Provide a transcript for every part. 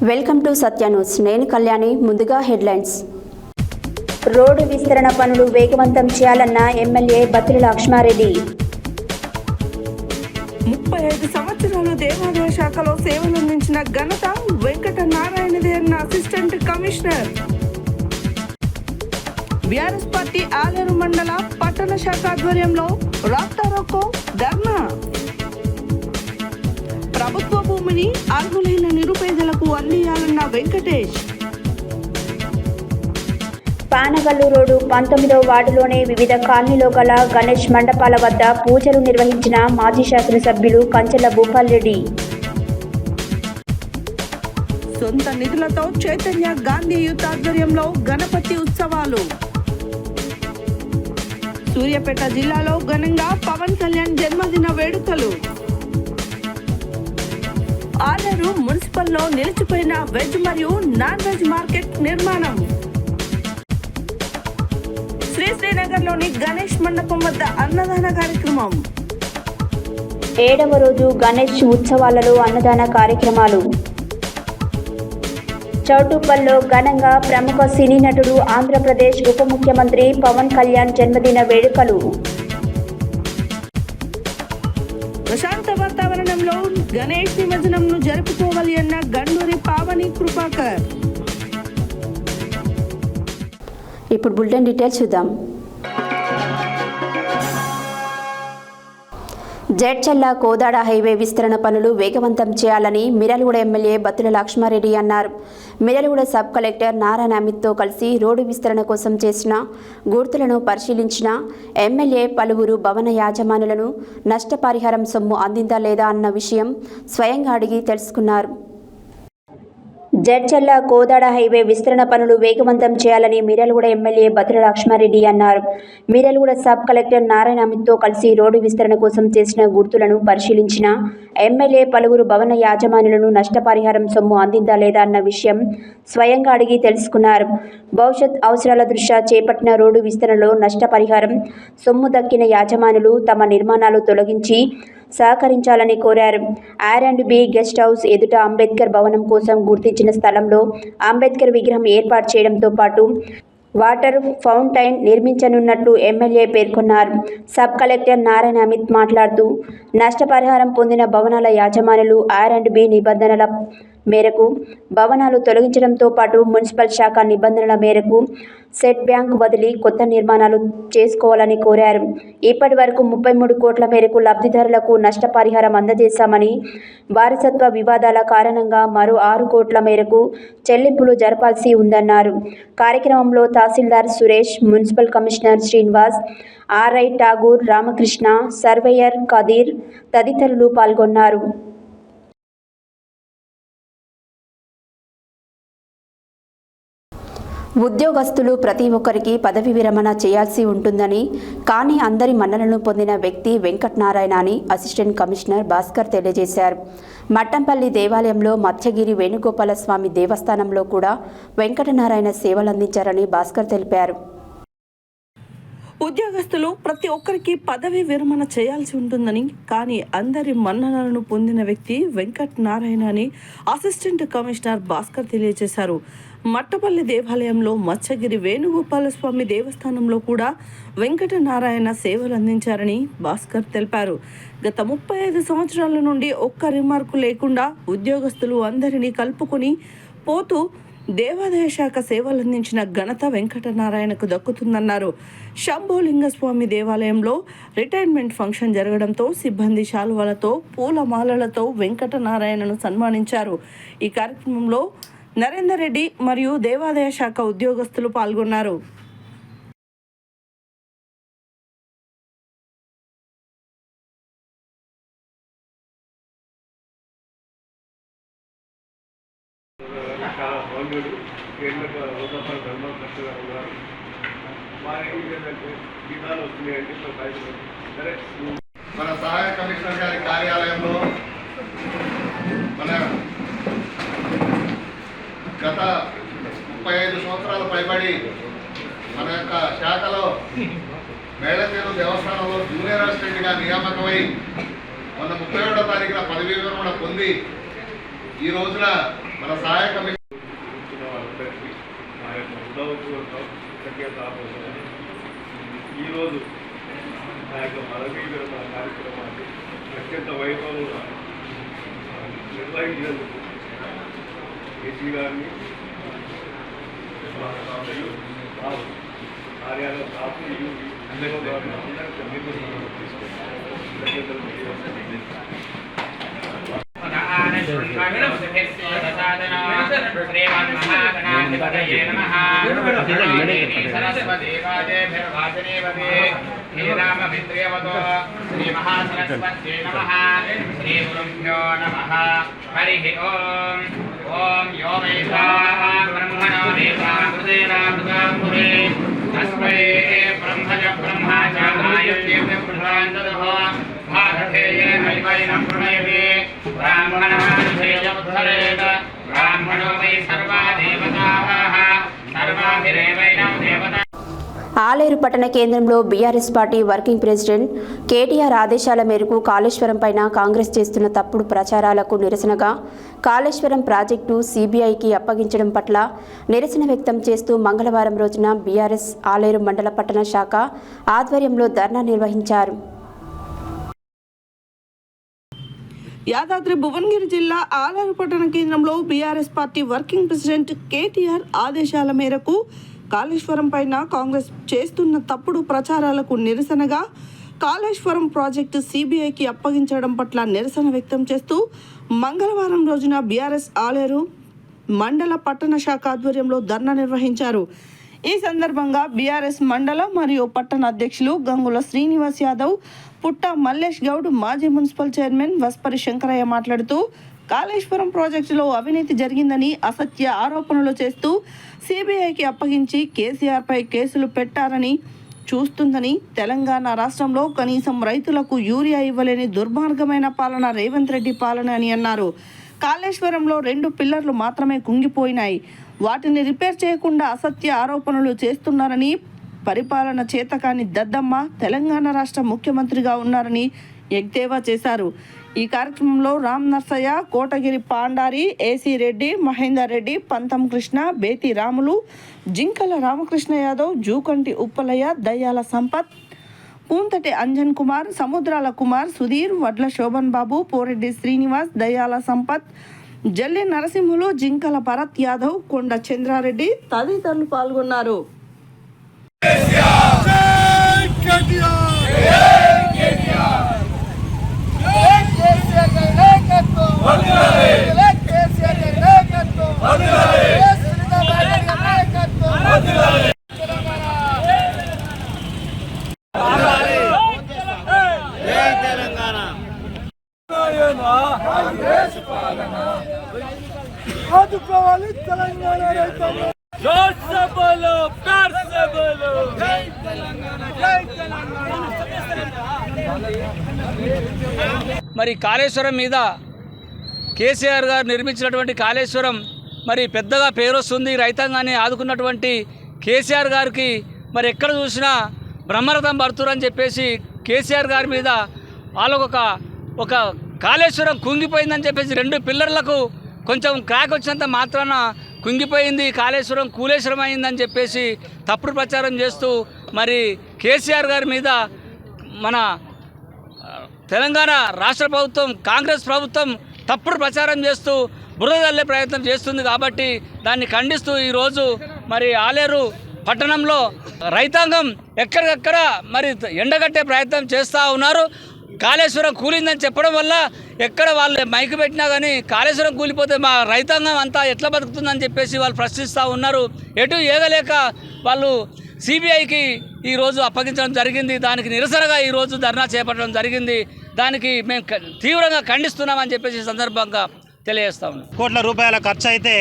Welcome to Satya news. నేను కళ్యాణి. ముందుగా headlines. Road విస్తరణ పనులు వేగవంతం చేయాలన్న ఎమ్మెల్యే బత్తుల లక్ష్మారెడ్డి. 35 సంవత్సరాలు దేవాదాయ శాఖలో సేవలందించిన ఘనత వెంకట నారాయణదే అన్న assistant commissioner. BRS party Aleru మండల పట్టణ శాఖ ఆధ్వర్యంలో రాస్తారోకో ధర్నా. ప్రభుత్వ భూమిని అర్హులైన నిరుపేదలకు అందియాలన్న వెంకటేష్. పానగల్లు రోడ్డు 19వ వార్డులోని వివిధ కాలనీలో గల గణేష్ మండపాల వద్ద పూజలు నిర్వహించిన మాజీ శాసనసభ్యులు కంచెల భూపాల్ రెడ్డి. సొంత నిధులతో చైతన్య గాంధీ యూత్ ఆధ్వర్యంలో గణపతి ఉత్సవాలు. సూర్యాపేట జిల్లాలో ఘనంగా పవన్ కళ్యాణ్ జన్మదిన వేడుకలు. ఆలేరు మున్సిపల్లో నిలిచిపోయిన వెజ్ మరియు నాన్ వెజ్ మార్కెట్ నిర్మాణం. శ్రీనగర్లోని గణేష్ మండపం వద్ద అన్నదాన కార్యక్రమం. 7వ రోజు గణేష్ ఉత్సవాలలో అన్నదాన కార్యక్రమాలు. చౌటుప్పల్లో ఘనంగా ప్రముఖ సినీ నటుడు ఆంధ్రప్రదేశ్ ఉప ముఖ్యమంత్రి పవన్ కళ్యాణ్ జన్మదిన వేడుకలు. ప్రశాంత వాతావరణంలో గణేష్ నిమజ్జనంను జరుపుకోవాలి అన్న గండూరి పావని కృపాకర్. ఇప్పుడు బులెటిన్ డీటెయిల్స్ చూద్దాం. జడ్చర్ల కోదాడ హైవే విస్తరణ పనులు వేగవంతం చేయాలని మిర్యాలగూడ ఎమ్మెల్యే బత్తుల లక్ష్మారెడ్డి అన్నారు. మిర్యాలగూడ సబ్ కలెక్టర్ నారాయణ అమిత్తో కలిసి రోడ్డు విస్తరణ కోసం చేసిన గుర్తులను పరిశీలించిన ఎమ్మెల్యే పలువురు భవన యాజమానులను నష్టపరిహారం సొమ్ము అందిందా లేదా అన్న విషయం స్వయంగా అడిగి తెలుసుకున్నారు. జడ్చర్ల కోదాడ హైవే విస్తరణ పనులు వేగవంతం చేయాలని మిర్యాలగూడ ఎమ్మెల్యే బత్తుల లక్ష్మారెడ్డి అన్నారు. మిర్యాలగూడ సబ్ కలెక్టర్ నారాయణ అమిత్తో కలిసి రోడ్డు విస్తరణ కోసం చేసిన గుర్తులను పరిశీలించిన ఎమ్మెల్యే పలువురు భవన యాజమానులను నష్టపరిహారం సొమ్ము అందిందా లేదా అన్న విషయం స్వయంగా అడిగి తెలుసుకున్నారు. భవిష్యత్ అవసరాల దృష్ట్యా చేపట్టిన రోడ్డు విస్తరణలో నష్టపరిహారం సొమ్ము దక్కిన యాజమానులు తమ నిర్మాణాలు తొలగించి సహకరించాలని కోరారు. R&B గెస్ట్ హౌస్ ఎదుట అంబేద్కర్ భవనం కోసం గుర్తించిన స్థలంలో అంబేద్కర్ విగ్రహం ఏర్పాటు చేయడంతో పాటు వాటర్ ఫౌంటైన్ నిర్మించనున్నట్లు ఎమ్మెల్యే పేర్కొన్నారు. సబ్ కలెక్టర్ నారాయణ అమిత్ మాట్లాడుతూ నష్టపరిహారం పొందిన భవనాల యాజమానులు R&B నిబంధనల మేరకు భవనాలు తొలగించడంతో పాటు మున్సిపల్ శాఖ నిబంధనల మేరకు సెట్ బ్యాంక్ వదిలి కొత్త నిర్మాణాలు చేసుకోవాలని కోరారు. ఇప్పటి వరకు 33 కోట్ల మేరకు లబ్ధిదారులకు నష్టపరిహారం అందజేశామని, వారసత్వ వివాదాల కారణంగా మరో 6 కోట్ల మేరకు చెల్లింపులు జరపాల్సి ఉందన్నారు. కార్యక్రమంలో tahsildar Suresh, municipal commissioner Srinivas, RI Thakur, Ramakrishna, surveyor Kadir తదితరులు పాల్గొన్నారు. ఉద్యోగస్తులు ప్రతి ఒక్కరికి పదవి విరమణ చేయాల్సి ఉంటుందని, కానీ అందరి మన్ననలను పొందిన వ్యక్తి వెంకటనారాయణ అని అసిస్టెంట్ కమిషనర్ భాస్కర్ తెలియజేశారు. మట్టంపల్లి దేవాలయంలో మత్స్యగిరి వేణుగోపాల స్వామి దేవస్థానంలో కూడా వెంకటనారాయణ సేవలందించారని భాస్కర్ తెలిపారు. ఉద్యోగస్తులు ప్రతి ఒక్కరికి పదవి విరమణ చేయాల్సి ఉంటుందని, కానీ అందరి మన్ననలను పొందిన వ్యక్తి వెంకట నారాయణ అని అసిస్టెంట్ కమిషనర్ భాస్కర్ తెలియజేశారు. మట్టపల్లి దేవాలయంలో మత్స్యగిరి వేణుగోపాల స్వామి దేవస్థానంలో కూడా వెంకట నారాయణ సేవలు అందించారని భాస్కర్ తెలిపారు. గత 35 సంవత్సరాల నుండి ఒక్క రిమార్కు లేకుండా ఉద్యోగస్తులు అందరినీ కలుపుకొని పోతూ దేవాదాయ శాఖ సేవలందించిన ఘనత వెంకటనారాయణకు దక్కుతుందన్నారు. శంభోలింగస్వామి దేవాలయంలో రిటైర్మెంట్ ఫంక్షన్ జరగడంతో సిబ్బంది శాలువాలతో పూలమాలలతో వెంకటనారాయణను సన్మానించారు. ఈ కార్యక్రమంలో నరేందర్ రెడ్డి మరియు దేవాదాయ శాఖ ఉద్యోగస్తులు పాల్గొన్నారు. మన సహాయ కమిషనర్ గారి కార్యాలయంలో మన గత 35 సంవత్సరాలు పైబడి మన యొక్క శాఖలో మేళతీరు దేవస్థానంలో జూనియర్ అసిస్టెంట్గా నియామకమై మొన్న 31వ తారీఖున పదవీ విరమణ పొంది ఈ రోజున మన సహాయ కమిషనర్ కూర్చున్న వాళ్ళందరికీ మా యొక్క హృదయపూర్వక కృతజ్ఞతాపూర్వకం. ఈరోజు ఆ యొక్క పదవీ విరమణ కార్యక్రమాన్ని అత్యంత వైభవంగా నిర్వహించినందుకు కేసీ గారిని కార్యాలయ స్టాఫ్ని ఓం యో వేదా బ్రహ్మణో వేదా హృదయరామృతాంబురే తస్మై బ్రహ్మజ బ్రహ్మాచార్యాయ ప్రధానదః భారతేయ నైవైనం ప్రణయతే బ్రాహ్మణమానుషేయముద్ధరేత బ్రాహ్మణో వై సర్వా దేవతాః సర్వాభిరేవైనం దేవతా. ఆలేరు పట్టణ కేంద్రంలో BRS party working president KTR ఆదేశాల మేరకు కాళేశ్వరం పైన కాంగ్రెస్ చేస్తున్న తప్పుడు ప్రచారాలకు నిరసనగా కాళేశ్వరం ప్రాజెక్టు సీబీఐకి అప్పగించడం పట్ల నిరసన వ్యక్తం చేస్తూ మంగళవారం రోజున బీఆర్ఎస్ ఆలేరు మండల పట్టణ శాఖ ఆధ్వర్యంలో ధర్నా నిర్వహించారు. యాదాద్రి భువనగిరి జిల్లా ఆలేరు పట్టణ కేంద్రంలో BRS party working president KTR ఆదేశాల మేరకు కాళేశ్వరం పైన కాంగ్రెస్ చేస్తున్న తప్పుడు ప్రచారాలకు నిరసనగా కాళేశ్వరం ప్రాజెక్టు సీబీఐకి అప్పగించడం పట్ల నిరసన వ్యక్తం చేస్తూ మంగళవారం రోజున బీఆర్ఎస్ ఆలేరు మండల పట్టణ శాఖ ఆధ్వర్యంలో ధర్నా నిర్వహించారు. ఈ సందర్భంగా బీఆర్ఎస్ మండల మరియు పట్టణ అధ్యక్షులు గంగుల శ్రీనివాస్ యాదవ్, పుట్ట మల్లేష్ గౌడ్, మాజీ మున్సిపల్ చైర్మన్ వస్పరి శంకరయ్య మాట్లాడుతూ కాళేశ్వరం ప్రాజెక్టులో అవినీతి జరిగిందని అసత్య ఆరోపణలు చేస్తూ సిబిఐకి అప్పగించి కేసీఆర్పై కేసులు పెట్టారని చూస్తుందని, తెలంగాణ రాష్ట్రంలో కనీసం రైతులకు యూరియా ఇవ్వలేని దుర్మార్గమైన పాలన రేవంత్ రెడ్డి పాలన అని అన్నారు. కాళేశ్వరంలో 2 పిల్లర్లు మాత్రమే కుంగిపోయినాయి, వాటిని రిపేర్ చేయకుండా అసత్య ఆరోపణలు చేస్తున్నారని, పరిపాలన చేతకాని దద్దమ్మ తెలంగాణ రాష్ట్ర ముఖ్యమంత్రిగా ఉన్నారని ఎద్దేవా చేశారు. ఈ కార్యక్రమంలో రామ్ నర్సయ్య, కోటగిరి పాండారి, ఏసీ రెడ్డి, మహేందర్ రెడ్డి, పంతం కృష్ణ, బేతి రాములు, జింకల రామకృష్ణ యాదవ్, జూకంటి ఉప్పలయ్య, దయ్యాల సంపత్, పూంతటి అంజన్ కుమార్, సముద్రాల కుమార్, సుధీర్, వడ్ల శోభన్ బాబు, పోరెడ్డి శ్రీనివాస్, దయ్యాల సంపత్, జల్లి నరసింహులు, జింకల భరత్ యాదవ్, కొండ చంద్రారెడ్డి తదితరులు పాల్గొన్నారు. ఆదుకోవాలి తెలంగాణ రైతులు. మరి కాళేశ్వరం మీద కేసీఆర్ గారు నిర్మించినటువంటి కాళేశ్వరం మరి పెద్దగా పేరు వస్తుంది. రైతాంగాన్ని ఆదుకున్నటువంటి కేసీఆర్ గారికి మరి ఎక్కడ చూసినా బ్రహ్మరథం పడుతురని చెప్పేసి కేసీఆర్ గారి మీద వాళ్ళకొక కాళేశ్వరం కుంగిపోయిందని చెప్పేసి 2 పిల్లర్లకు కొంచెం క్రాక్ వచ్చినంత మాత్రాన కుంగిపోయింది, కాళేశ్వరం కూలేశ్వరం అయిందని చెప్పేసి తప్పుడు ప్రచారం చేస్తూ మరి కేసీఆర్ గారి మీద మన తెలంగాణ రాష్ట్ర ప్రభుత్వం, కాంగ్రెస్ ప్రభుత్వం తప్పుడు ప్రచారం చేస్తూ బురద జల్లే ప్రయత్నం చేస్తుంది. కాబట్టి దాన్ని ఖండిస్తూ ఈరోజు మరి ఆలేరు పట్టణంలో రైతాంగం ఎక్కడికక్కడ మరి ఎండగట్టే ప్రయత్నం చేస్తూ ఉన్నారు. కాళేశ్వరం కూలిందని చెప్పడం వల్ల ఎక్కడ వాళ్ళు మైకు పెట్టినా కానీ కాళేశ్వరం కూలిపోతే మా రైతాంగం అంతా ఎట్లా బతుకుతుందని చెప్పేసి వాళ్ళు ప్రశ్నిస్తూ ఉన్నారు. ఎటు ఏగలేక వాళ్ళు సిబిఐకి ఈరోజు అప్పగించడం జరిగింది. దానికి నిరసనగా ఈరోజు ధర్నా చేపట్టడం జరిగింది. దానికి మేము తీవ్రంగా ఖండిస్తున్నామని చెప్పేసి సందర్భంగా తెలియజేస్తా ఉన్నాం. కోట్ల రూపాయల ఖర్చు అయితే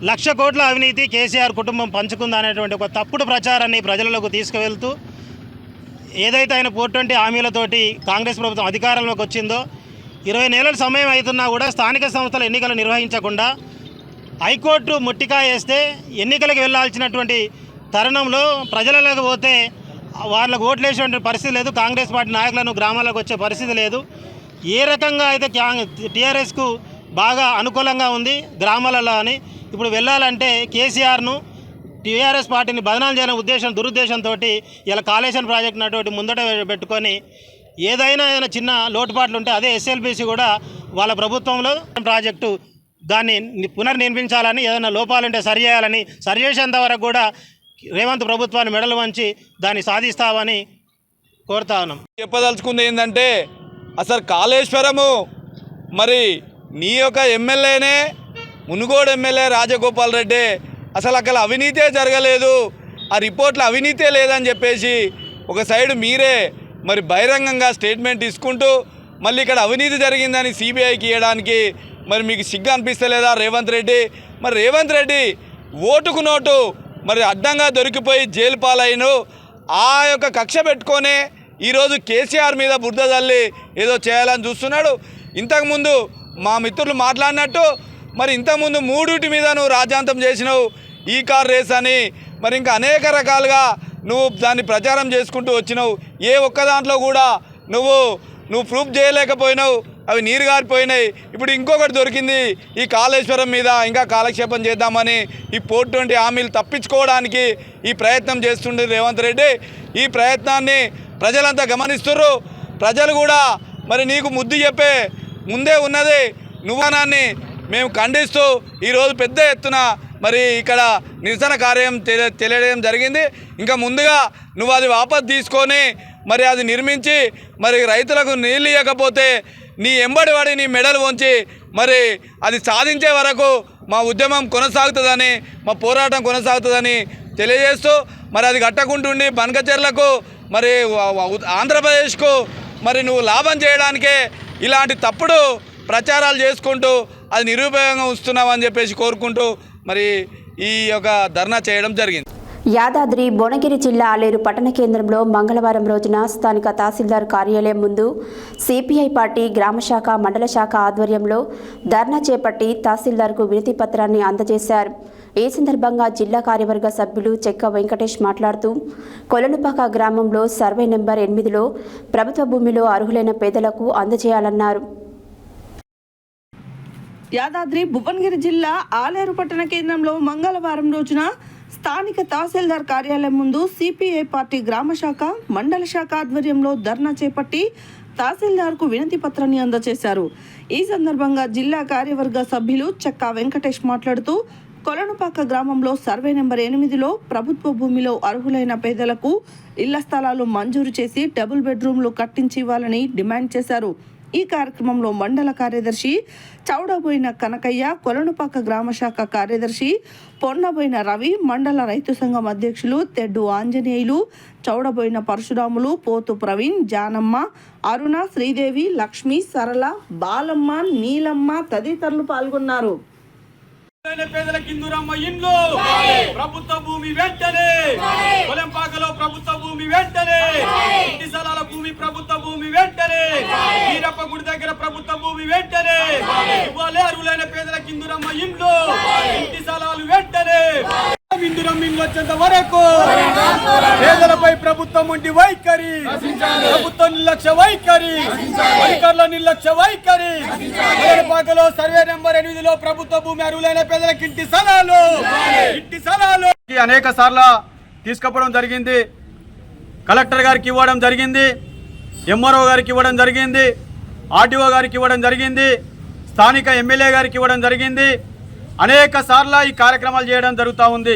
1,00,000 కోట్ల అవినీతి కేసీఆర్ కుటుంబం పంచుకుందనేటువంటి ఒక తప్పుడు ప్రచారాన్ని ప్రజలకు తీసుకువెళ్తూ ఏదైతే ఆయన 420 హామీలతోటి కాంగ్రెస్ ప్రభుత్వం అధికారంలోకి వచ్చిందో 20 నెలల సమయం అవుతున్నా కూడా స్థానిక సంస్థల ఎన్నికలు నిర్వహించకుండా హైకోర్టు ముట్టికాయ వేస్తే ఎన్నికలకు వెళ్ళాల్సినటువంటి తరుణంలో ప్రజలకు పోతే వాళ్ళకు ఓట్లు వేసేటువంటి పరిస్థితి లేదు. కాంగ్రెస్ పార్టీ నాయకులను గ్రామాలకు వచ్చే పరిస్థితి లేదు. ఏ రకంగా అయితే టీఆర్ఎస్కు బాగా అనుకూలంగా ఉంది గ్రామాలలో అని. ఇప్పుడు వెళ్ళాలంటే కేసీఆర్ను టీఆర్ఎస్ పార్టీని బదనాలు చేయని దురుద్దేశంతో ఇలా కాళేశ్వరం ప్రాజెక్టు అటువంటి ముందట పెట్టుకొని ఏదైనా చిన్న లోటుపాట్లు ఉంటే అదే ఎస్ఎల్బీసీ కూడా వాళ్ళ ప్రభుత్వంలో ప్రాజెక్టు దాన్ని పునర్నిర్మించాలని, ఏదైనా లోపాలుంటే సరిచేసేంత వరకు కూడా రేవంత్ ప్రభుత్వాన్ని మెడలు వంచి దాన్ని సాధిస్తామని కోరుతా ఉన్నాం. చెప్పదలుచుకుంది ఏంటంటే అసలు కాళేశ్వరము మరి నీ యొక్క ఎమ్మెల్యేనే మునుగోడు ఎమ్మెల్యే రాజగోపాల్ రెడ్డి అసలు అక్కడ అవినీతే జరగలేదు, ఆ రిపోర్ట్లో అవినీతే లేదని చెప్పేసి ఒక సైడు మీరే మరి బహిరంగంగా స్టేట్మెంట్ తీసుకుంటూ మళ్ళీ ఇక్కడ అవినీతి జరిగిందని సిబిఐకి ఇవ్వడానికి మరి మీకు సిగ్గు అనిపిస్తలేదా రేవంత్ రెడ్డి? మరి రేవంత్ రెడ్డి ఓటుకు నోటు మరి అడ్డంగా దొరికిపోయి జైలు పాలైన ఆ యొక్క కక్ష పెట్టుకొనే ఈరోజు కేసీఆర్ మీద బురద జల్లి ఏదో చేయాలని చూస్తున్నాడు. ఇంతకుముందు మా మిత్రులు మాట్లాడినట్టు మరి ఇంతకుముందు 3 మీద నువ్వు రాజ్యాంతం చేసినావు, ఈ కార్ రేస్ అని మరి ఇంకా అనేక రకాలుగా నువ్వు దాన్ని ప్రచారం చేసుకుంటూ వచ్చినావు. ఏ ఒక్క దాంట్లో కూడా నువ్వు ప్రూఫ్ చేయలేకపోయినావు, అవి నీరు గారిపోయినాయి. ఇప్పుడు ఇంకొకటి దొరికింది ఈ కాళేశ్వరం మీద ఇంకా కాలక్షేపం చేద్దామని ఈ పోర్టు వంటి హామీలు తప్పించుకోవడానికి ఈ ప్రయత్నం చేస్తుండే రేవంత్ రెడ్డి. ఈ ప్రయత్నాన్ని ప్రజలంతా గమనిస్తున్నారు. ప్రజలు కూడా మరి నీకు ముద్దు చెప్పే ముందే ఉన్నది నువ్వనాన్ని మేము ఖండిస్తూ ఈరోజు పెద్ద ఎత్తున మరి ఇక్కడ నిరసన కార్యం తెలియడం జరిగింది. ఇంకా ముందుగా నువ్వు అది వాపసు తీసుకొని మరి అది నిర్మించి మరి రైతులకు నీళ్ళు ఇవ్వకపోతే నీ ఎంబడి వాడి నీ మెడలు వంచి మరి అది సాధించే వరకు మా ఉద్యమం కొనసాగుతుందని, మా పోరాటం కొనసాగుతుందని తెలియజేస్తూ మరి అది కట్టకుంటుండి బనకచెర్లకు మరి ఆంధ్రప్రదేశ్కు మరి నువ్వు లాభం చేయడానికే ఇలాంటి తప్పుడు ప్రచారాలు చేసుకుంటూ అది నిరుపయోగంగా ఉంచుతున్నామని చెప్పేసి కోరుకుంటూ మరి ఈ యొక్క ధర్నా చేయడం జరిగింది. యాదాద్రి భువనగిరి జిల్లా ఆలేరు పట్టణ కేంద్రంలో మంగళవారం రోజున స్థానిక తహసీల్దార్ కార్యాలయం ముందు సిపిఐ పార్టీ గ్రామశాఖ మండల శాఖ ఆధ్వర్యంలో ధర్నా చేపట్టి తహసీల్దార్కు వినతి పత్రాన్ని అందజేశారు. ఈ సందర్భంగా జిల్లా కార్యవర్గ సభ్యులు చెక్క వెంకటేష్ మాట్లాడుతూ కొలనుపాక గ్రామంలో సర్వే నెంబర్ 8లో ప్రభుత్వ భూమిలో అర్హులైన పేదలకు అందజేయాలన్నారు. యాదాద్రి భువనగిరి జిల్లా ఆలేరు పట్టణ కేంద్రంలో మంగళవారం రోజున స్థానిక తహసీల్దార్ కార్యాలయం ముందు సిపిఐ పార్టీ గ్రామశాఖ మండల శాఖ ఆధ్వర్యంలో ధర్నా చేపట్టి తహసీల్దార్కు వినతి పత్రాన్ని అందజేశారు. ఈ సందర్భంగా జిల్లా కార్యవర్గ సభ్యులు చెక్కా వెంకటేష్ మాట్లాడుతూ కొలనుపాక గ్రామంలో సర్వే నెంబర్ 8లో ప్రభుత్వ భూమిలో అర్హులైన పేదలకు ఇళ్ల స్థలాలు మంజూరు చేసి డబుల్ బెడ్రూమ్లు కట్టించి ఇవ్వాలని డిమాండ్ చేశారు. ఈ కార్యక్రమంలో మండల కార్యదర్శి చౌడబోయిన కనకయ్య, కొలనుపాక గ్రామశాఖ కార్యదర్శి పొన్నబోయిన రవి, మండల రైతు సంఘం అధ్యక్షులు తెడ్డు ఆంజనేయులు, చౌడబోయిన పరశురాములు, పోతు ప్రవీణ్, జానమ్మ, అరుణ, శ్రీదేవి, లక్ష్మి, సరళ, బాలమ్మ, నీలమ్మ తదితరులు పాల్గొన్నారు. పేదలకు ఇందురమ్మ ఇండ్లు, ప్రభుత్వ భూమి వెంటనే, కొలంపాకలో ప్రభుత్వ భూమి వెంటనే, ఇంటి స్థలాల భూమి ప్రభుత్వ భూమి వెంటనే, వీరప్ప గుడి దగ్గర ప్రభుత్వ భూమి వెంటనే ఇవ్వాలి. అర్హులైన పేదలకు ఇందురమ్మ ఇండ్లు, ఇంటి స్థలాలు వెంటనే. ఇందురమ్మ ఇండ్లు వచ్చేంత వరకు పేదలపై ప్రభుత్వం ఉండి వైఖరి, ప్రభుత్వం నిర్లక్ష్య వైఖరి, అధికారుల నిర్లక్ష్య వైఖరి. కొలంపాకలో సర్వే నెంబర్ 8లో ప్రభుత్వ భూమి అర్హులైన పేదలకు ఇంటి స్థలాలు అనేక సార్లు తీసుకుపోవడం జరిగింది. కలెక్టర్ గారికి ఇవ్వడం జరిగింది, ఎంఆర్ఓ గారికి ఇవ్వడం జరిగింది, ఆర్టీఓ గారికి ఇవ్వడం జరిగింది, స్థానిక ఎమ్మెల్యే గారికి ఇవ్వడం జరిగింది. అనేక సార్లు ఈ కార్యక్రమాలు చేయడం జరుగుతూ ఉంది.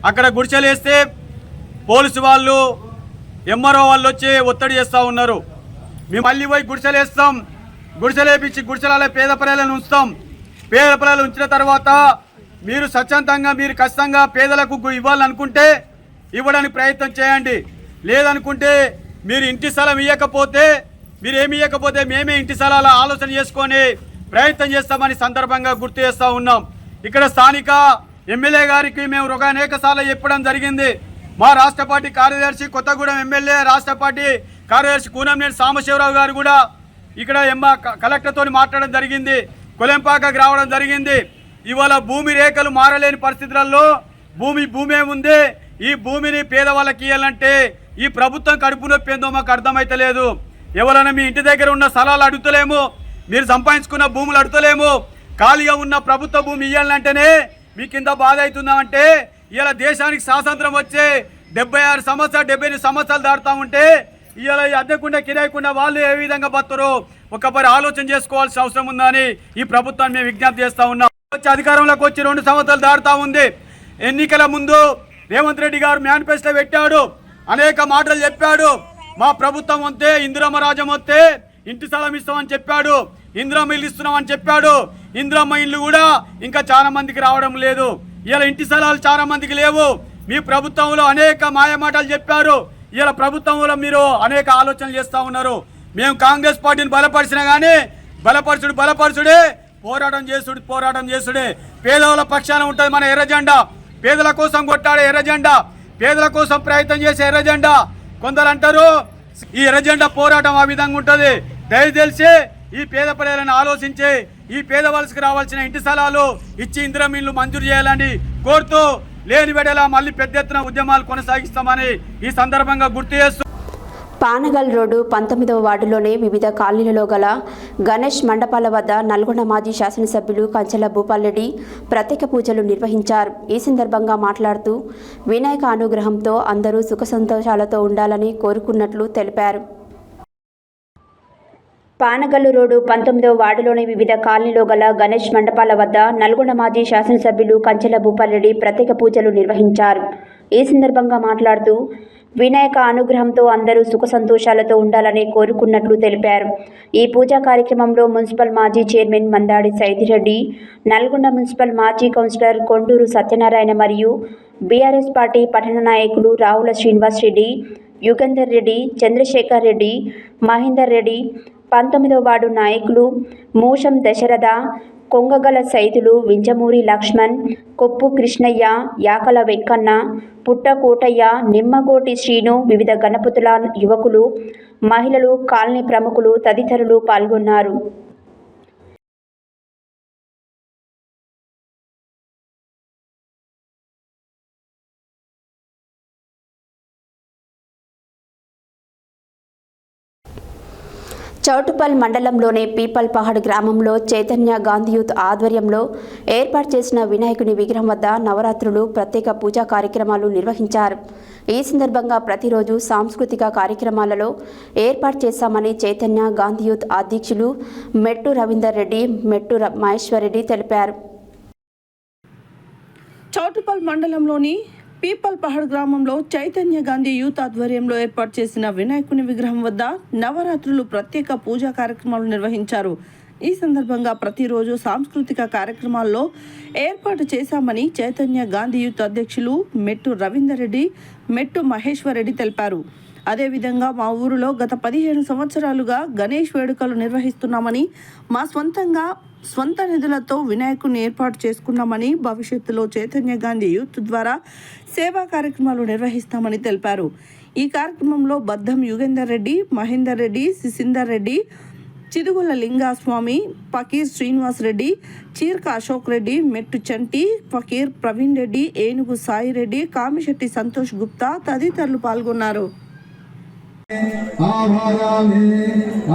అక్కడ గుడిసెలు వేస్తే పోలీసు వాళ్ళు, ఎంఆర్ఓ వాళ్ళు వచ్చి ఒత్తిడి చేస్తూ ఉన్నారు. మేము మళ్ళీ పోయి గుడిసెలు వేస్తాం, గుడిసెలు వేపించి గుడిసెలలో పేద ప్రజలను ఉంచుతాం. పేద ప్రజలు ఉంచిన తర్వాత మీరు స్వచ్ఛందంగా మీరు ఖచ్చితంగా పేదలకు ఇవ్వాలనుకుంటే ఇవ్వడానికి ప్రయత్నం చేయండి. లేదనుకుంటే మీరు ఇంటి స్థలం ఇవ్వకపోతే, మీరు ఏమి ఇవ్వకపోతే మేమే ఇంటి స్థలాల ఆలోచన చేసుకొని ప్రయత్నం చేస్తామని సందర్భంగా గుర్తు చేస్తూ ఉన్నాం. ఇక్కడ స్థానిక ఎమ్మెల్యే గారికి మేము అనేక సార్లు చెప్పడం జరిగింది. మా రాష్ట్ర పార్టీ కార్యదర్శి కొత్తగూడెం ఎమ్మెల్యే, రాష్ట్ర పార్టీ కార్యదర్శి కూనంనేని సాంబశివరావు గారు కూడా ఇక్కడ కలెక్టర్తో మాట్లాడడం జరిగింది. కొలంపాకకు రావడం జరిగింది. ఇవాళ భూమి రేఖలు మారలేని పరిస్థితులలో భూమే ఉంది. ఈ భూమిని పేదవాళ్ళకి ఇవ్వాలంటే ఈ ప్రభుత్వం కడుపు నొప్పి ఏందో మాకు అర్థమైతలేదు. ఎవరైనా మీ ఇంటి దగ్గర ఉన్న స్థలాలు అడుగుతలేము, మీరు సంపాదించుకున్న భూములు అడుగుతలేము. ఖాళీగా ఉన్న ప్రభుత్వ భూమి ఇయ్యాలంటేనే మీ కింద బాధ అవుతుందామంటే ఇలా దేశానికి స్వాతంత్రం వచ్చే 76 సంవత్సరాలు 78 సంవత్సరాలు దాటుతా ఉంటే ఇలా అద్దెకుండా కిరాయకుండా వాళ్ళు ఏ విధంగా బతురు ఒకసారి ఆలోచన చేసుకోవాల్సిన అవసరం ఉందని ఈ ప్రభుత్వాన్ని మేము విజ్ఞప్తి చేస్తూ ఉన్నాం. అధికారంలోకి వచ్చి 2 సంవత్సరాలు దాటుతా ఉంది. ఎన్నికల ముందు రేవంత్ రెడ్డి గారు మేనిఫెస్టో పెట్టాడు, అనేక మాటలు చెప్పాడు. మా ప్రభుత్వం వస్తే ఇందిరమ్మ రాజ్యం వస్తే ఇంటి స్థలం ఇస్తామని చెప్పాడు, ఇందిరమ్మ ఇల్లు ఇస్తున్నామని చెప్పాడు. ఇందిరమ్మ ఇల్లు కూడా ఇంకా చాలా మందికి రావడం లేదు. ఇలా ఇంటి స్థలాలు చాలా మందికి లేవు. మీ ప్రభుత్వంలో అనేక మాయమాటలు చెప్పారు. ఇలా ప్రభుత్వంలో మీరు అనేక ఆలోచనలు చేస్తూ ఉన్నారు. మేము కాంగ్రెస్ పార్టీని బలపరిచినా కానీ బలపరచుడే, పోరాటం చేసుడే. పేదల పక్షాన ఉంటుంది మన ఎర్రజెండా. పేదల కోసం కొట్టాడే ఎర్రజెండా, పేదల కోసం ప్రయత్నం చేసే ఎర్రజెండా. కొందరు అంటారు ఈ ఎర్రజెండా పోరాటం ఆ విధంగా ఉంటుంది. దయచేసి ఈ పేద ప్రజలను ఆలోచించి ఈ పేద వలసకు రావాల్సిన ఇంటి స్థలాలు ఇచ్చి ఇందిరమ్మ ఇల్లు మంజూరు చేయాలని కోరుతూ లేని వెడలా మళ్ళీ పెద్ద ఎత్తున ఉద్యమాలు కొనసాగిస్తామని ఈ సందర్భంగా గుర్తు చేస్తూ పానగల్ రోడ్డు 19వ వార్డులోని వివిధ కాలనీలలో గల గణేష్ మండపాల వద్ద నల్గొండ మాజీ శాసనసభ్యులు కంచెల భూపాల్ రెడ్డి ప్రత్యేక పూజలు నిర్వహించారు. ఈ సందర్భంగా మాట్లాడుతూ వినాయక అనుగ్రహంతో అందరూ సుఖ సంతోషాలతో ఉండాలని కోరుకున్నట్లు తెలిపారు. పానగల్లు రోడ్డు 19వ వార్డులోని వివిధ కాలనీలో గల గణేష్ మండపాల వద్ద నల్గొండ మాజీ శాసనసభ్యులు కంచెల భూపాల్ రెడ్డి ప్రత్యేక పూజలు నిర్వహించారు. ఈ సందర్భంగా మాట్లాడుతూ వినాయక అనుగ్రహంతో అందరూ సుఖ సంతోషాలతో ఉండాలని కోరుకున్నట్లు తెలిపారు. ఈ పూజా కార్యక్రమంలో మున్సిపల్ మాజీ చైర్మన్ మందాడి సైదిరెడ్డి, నల్గొండ మున్సిపల్ మాజీ కౌన్సిలర్ కొండూరు సత్యనారాయణ మరియు బీఆర్ఎస్ పార్టీ పట్టణ నాయకులు రావుల శ్రీనివాస్ రెడ్డి, యుగంధర్ రెడ్డి, చంద్రశేఖర్ రెడ్డి, మహేందర్ రెడ్డి, 19వ వార్డు నాయకులు మూషం దశరథ, కొంగగల సైదులు, వింజమూరి లక్ష్మణ్, కొప్పు కృష్ణయ్య, యాకల వెంకన్న, పుట్ట కోటయ్య, నిమ్మగోటి శ్రీను, వివిధ గణపతుల యువకులు, మహిళలు, కాలనీ ప్రముఖులు తదితరులు పాల్గొన్నారు. చౌటుపల్ మండలంలోని పీపల్ పహాడ్ గ్రామంలో చైతన్య గాంధీ యూత్ ఆధ్వర్యంలో ఏర్పాటు చేసిన వినాయకుని విగ్రహం వద్ద నవరాత్రులు ప్రత్యేక పూజా కార్యక్రమాలు నిర్వహించారు. ఈ సందర్భంగా ప్రతిరోజు సాంస్కృతిక కార్యక్రమాలలో ఏర్పాటు చేశామని చైతన్య గాంధీ యూత్ అధ్యక్షులు మెట్టు రవీందర్ రెడ్డి, మెట్టు మహేశ్వర్ రెడ్డి తెలిపారు. చౌటుపల్ మండలంలోని పీపల్ పహాడ్ గ్రామంలో చైతన్య గాంధీ యూత్ ఆధ్వర్యంలో ఏర్పాటు చేసిన వినాయకుని విగ్రహం వద్ద నవరాత్రులు ప్రత్యేక పూజా కార్యక్రమాలు నిర్వహించారు. ఈ సందర్భంగా ప్రతిరోజు సాంస్కృతిక కార్యక్రమాల్లో ఏర్పాటు చేశామని చైతన్య గాంధీ యూత్ అధ్యక్షులు మెట్టు రవీందర్ రెడ్డి, మెట్టు మహేశ్వర్ రెడ్డి తెలిపారు. అదేవిధంగా మా ఊరిలో గత 15 సంవత్సరాలుగా గణేష్ వేడుకలు నిర్వహిస్తున్నామని, మా స్వంత నిధులతో వినాయకుడిని ఏర్పాటు చేసుకున్నామని, భవిష్యత్తులో చైతన్య గాంధీ యూత్ ద్వారా సేవా కార్యక్రమాలు నిర్వహిస్తామని తెలిపారు. ఈ కార్యక్రమంలో బద్దం యుగేందర్ రెడ్డి, మహేందర్ రెడ్డి, సిసిందర్ రెడ్డి, చిదుగుల లింగాస్వామి, ఫకీర్ శ్రీనివాస్ రెడ్డి, చీర్క అశోక్ రెడ్డి, మెట్టు చంటి, ఫకీర్ ప్రవీణ్ రెడ్డి, ఏనుగు సాయి రెడ్డి, కామిశెట్టి సంతోష్ గుప్తా తదితరులు పాల్గొన్నారు. ఆభారామి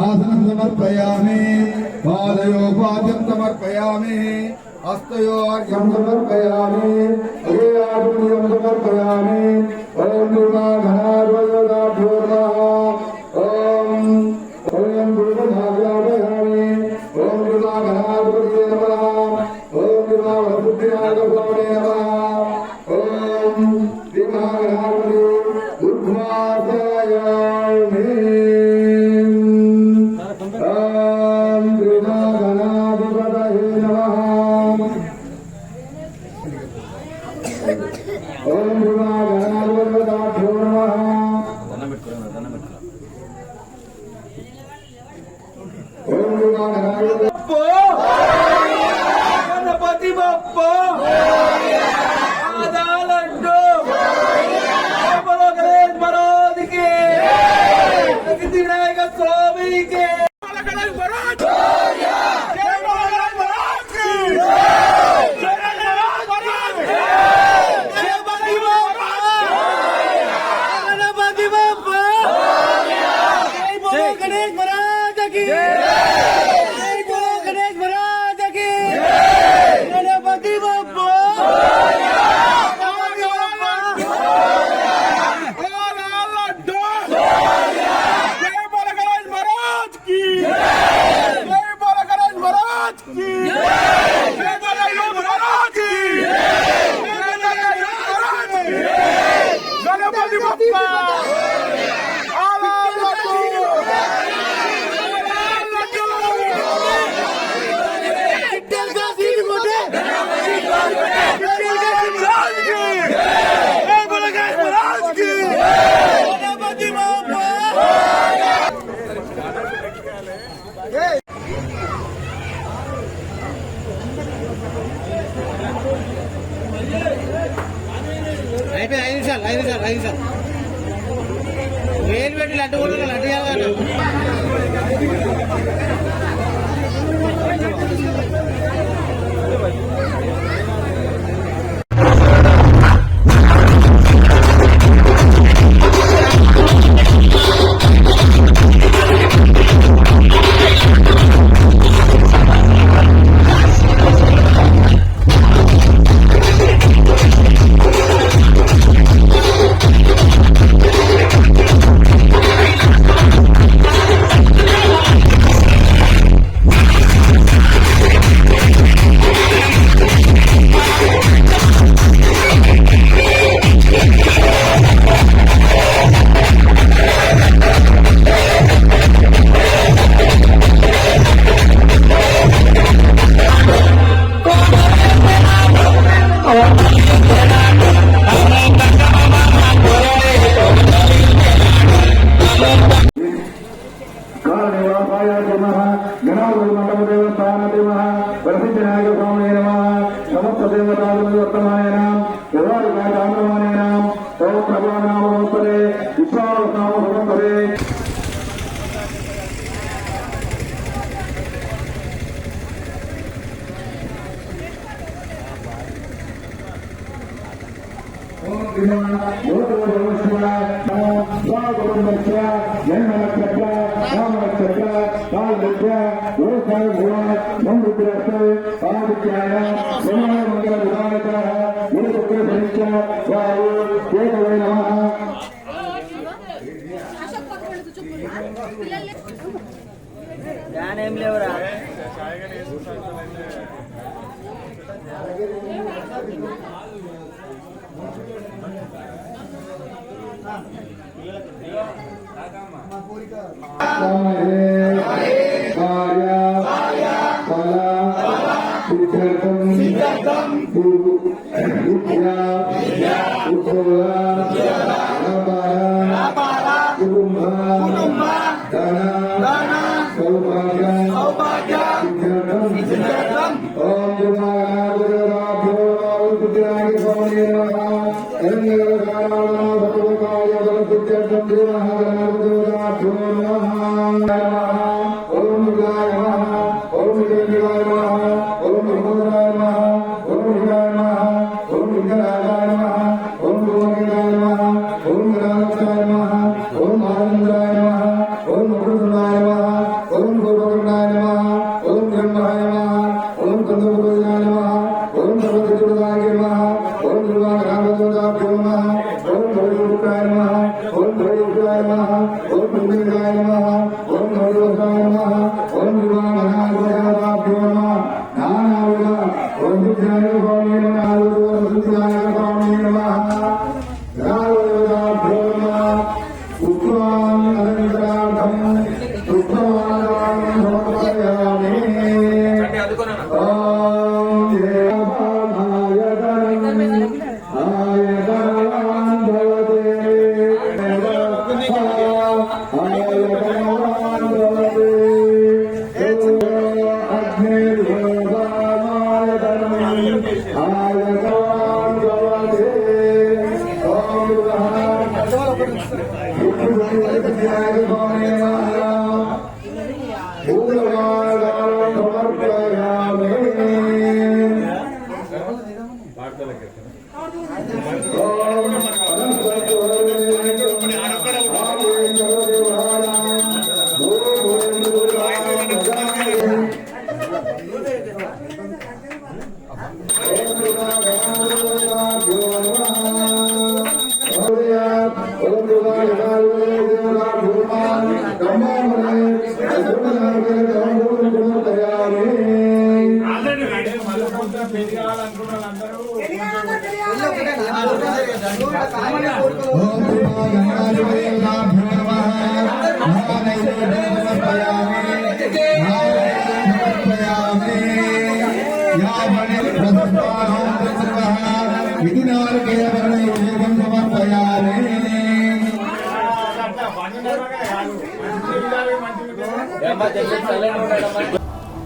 ఆసనం సమర్పయామి, పాదయోపాద్యం సమర్పయామి, హస్తయోర్ఘ్యం సమర్పయామి, అగేయాగుణ్యం సమర్పయామి. ఓం దుర్గా గణాధ్వర్యో నమః. ఓం ఓం గురునాథాభయామి. ఓం దుర్గా గణాధ్వర్యో నమః. ఓం దుర్గా వసుద్ధ్యాగభవనే నమః. ఓం దుర్గా గణాధ్వర్యో ఉద్భాసయామి. ఓం దుర్గా గణాధిపతయే నమః. ఓం దుర్గా గణాధిపతయే కాలనివాసాయ నమః గణాధిపతి మండప దేవస్థాన నమః ప్రసిద్ధినాయక స్వామి నమః సమస్త దేవతాలు వర్తమాన యథార్థాంతమాన ఓం ప్రభానామోత్తరే విశ్వావనామోత్తరే జ్ఞానేం లేవురా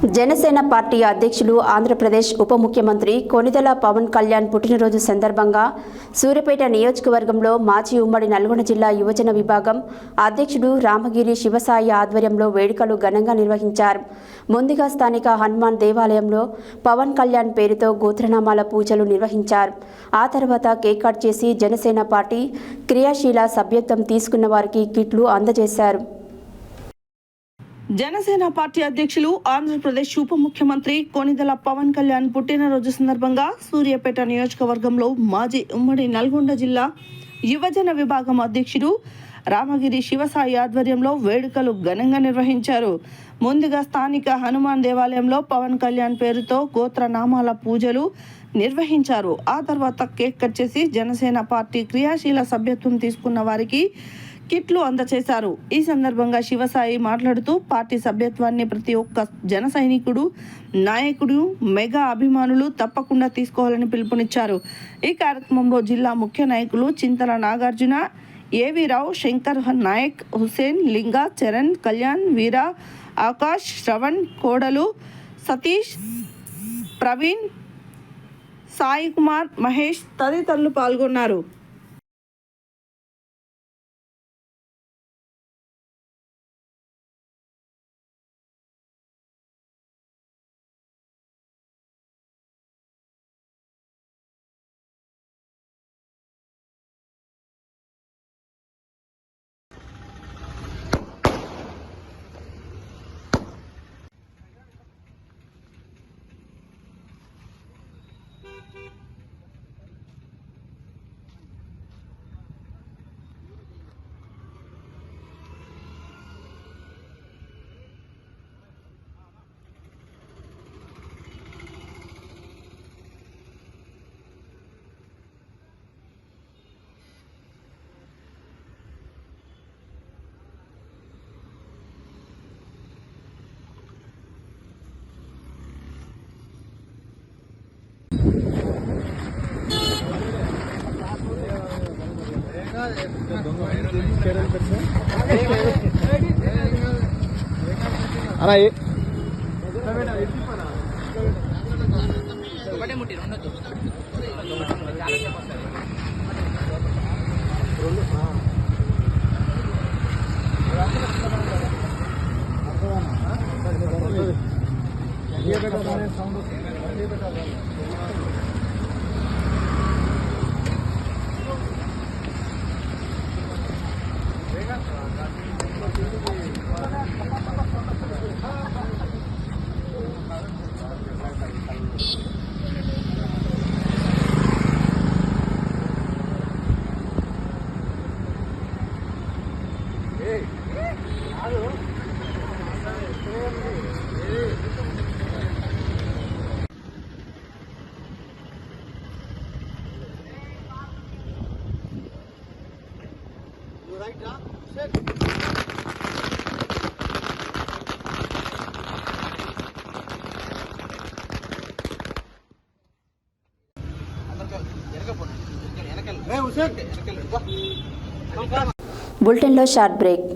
జనసేన పార్టీ అధ్యక్షులు ఆంధ్రప్రదేశ్ ఉప ముఖ్యమంత్రి కొనిదెల పవన్ కళ్యాణ్ పుట్టినరోజు సందర్భంగా సూర్యాపేట నియోజకవర్గంలో మాజీ ఉమ్మడి నల్గొండ జిల్లా యువజన విభాగం అధ్యక్షుడు రామగిరి శివసాయి ఆధ్వర్యంలో వేడుకలు ఘనంగా నిర్వహించారు. ముందుగా స్థానిక హనుమాన్ దేవాలయంలో పవన్ కళ్యాణ్ పేరుతో గోత్రనామాల పూజలు నిర్వహించారు. ఆ తర్వాత కేక్ కట్ చేసి జనసేన పార్టీ క్రియాశీల సభ్యత్వం తీసుకున్న వారికి కిట్లు అందజేశారు. జనసేన పార్టీ అధ్యక్షులు ఆంధ్రప్రదేశ్ ఉప ముఖ్యమంత్రి కొనిదెల పవన్ కళ్యాణ్ పుట్టినరోజు సందర్భంగా సూర్యాపేట నియోజకవర్గంలో మాజీ ఉమ్మడి నల్గొండ జిల్లా యువజన విభాగం అధ్యక్షుడు రామగిరి శివసాయి ఆధ్వర్యంలో వేడుకలు ఘనంగా నిర్వహించారు. ముందుగా స్థానిక హనుమాన్ దేవాలయంలో పవన్ కళ్యాణ్ పేరుతో గోత్రనామాల పూజలు నిర్వహించారు. ఆ తర్వాత కేక్ కట్ చేసి జనసేన పార్టీ క్రియాశీల సభ్యత్వం తీసుకున్న వారికి కిట్లు అందజేశారు. ఈ సందర్భంగా శివసాయి మాట్లాడుతూ పార్టీ సభ్యత్వాన్ని ప్రతి ఒక్క జన సైనికుడు, నాయకుడు, మెగా అభిమానులు తప్పకుండా తీసుకోవాలని పిలుపునిచ్చారు. ఈ కార్యక్రమంలో జిల్లా ముఖ్య నాయకులు చింతల నాగార్జున, ఏవి రావు, శంకర్ నాయక్, హుసేన్, లింగా, చరణ్, కళ్యాణ్, వీరా, ఆకాష్, శ్రవణ్, కోడలు, సతీష్, ప్రవీణ్, సాయి కుమార్, మహేష్ తదితరులు పాల్గొన్నారు. బులెటిన్లో short break.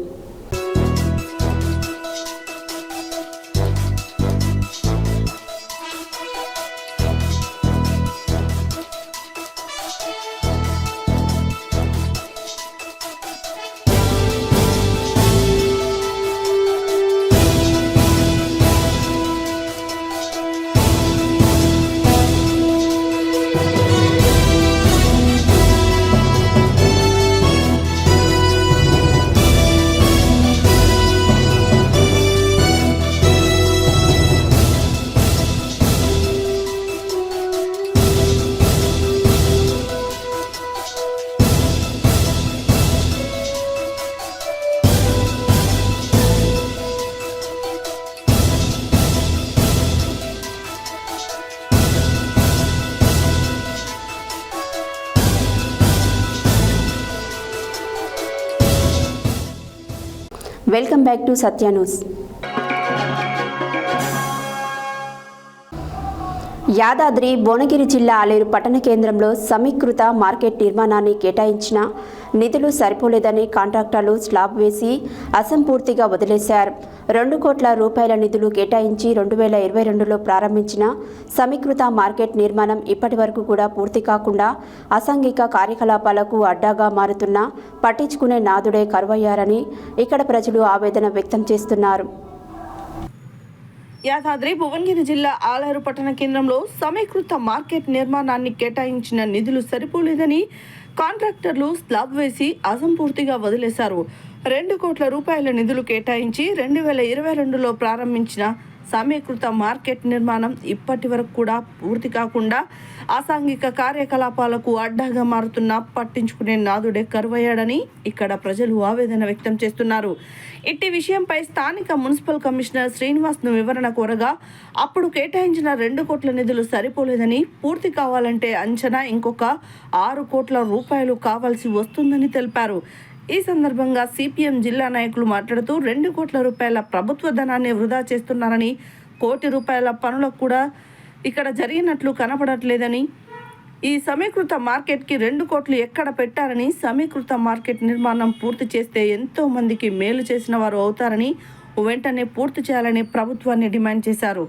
Welcome back to Satya news. Yadadri Bhuvanagiri జిల్లా ఆలేరు పట్టణ కేంద్రంలో సమీకృత మార్కెట్ నిర్మాణాన్ని కేటాయించిన నిధులు సరిపోలేదని కాంట్రాక్టర్లు స్లాబ్ వేసి అసంపూర్తిగా వదిలేశారు. 2 కోట్ల రూపాయల నిధులు కేటాయించి 2022లో ప్రారంభించిన సమీకృత మార్కెట్ నిర్మాణం ఇప్పటి వరకు కూడా పూర్తి కాకుండా అసాంఘిక కార్యకలాపాలకు అడ్డాగా మారుతున్నా పట్టించుకునే నాదుడే కరువయ్యారని ఇక్కడ ప్రజలు ఆవేదన వ్యక్తం చేస్తున్నారు. యాదాద్రి భువనగిరి జిల్లా ఆలేరు పట్టణ కేంద్రంలో సమీకృత మార్కెట్ నిర్మాణాన్ని కేటాయించిన నిధులు సరిపోలేదని కాంట్రాక్టర్లు స్లాబ్ వేసి అసంపూర్తిగా వదిలేశారు. 2 కోట్ల రూపాయల నిధులు కేటాయించి 2022లో ప్రారంభించిన సమీకృత మార్కెట్ నిర్మాణం ఇప్పటి వరకు కూడా పూర్తి కాకుండా అసాంఘిక కార్యకలాపాలకు అడ్డాగా మారుతున్నా పట్టించుకునే నాదుడే కరువయ్యాడని ఇక్కడ ప్రజలు ఆవేదన వ్యక్తం చేస్తున్నారు. ఇట్టి విషయంపై స్థానిక మున్సిపల్ కమిషనర్ శ్రీనివాస్ను వివరణ కోరగా అప్పుడు కేటాయించిన 2 కోట్ల నిధులు సరిపోలేదని, పూర్తి కావాలంటే అంచనా ఇంకొక 6 కోట్ల రూపాయలు కావాల్సి వస్తుందని తెలిపారు. ఈ సందర్భంగా సిపిఎం జిల్లా నాయకులు మాట్లాడుతూ 2 కోట్ల రూపాయల ప్రభుత్వ ధనాన్ని వృధా చేస్తున్నారని, 1 కోటి రూపాయల పనులకు కూడా ఇక్కడ జరిగినట్లు కనపడట్లేదని, ఈ సమీకృత మార్కెట్కి 2 కోట్లు ఎక్కడ పెట్టారని, సమీకృత మార్కెట్ నిర్మాణం పూర్తి చేస్తే ఎంతో మందికి మేలు చేసిన వారు అవుతారని, వెంటనే పూర్తి చేయాలని ప్రభుత్వాన్ని డిమాండ్ చేశారు.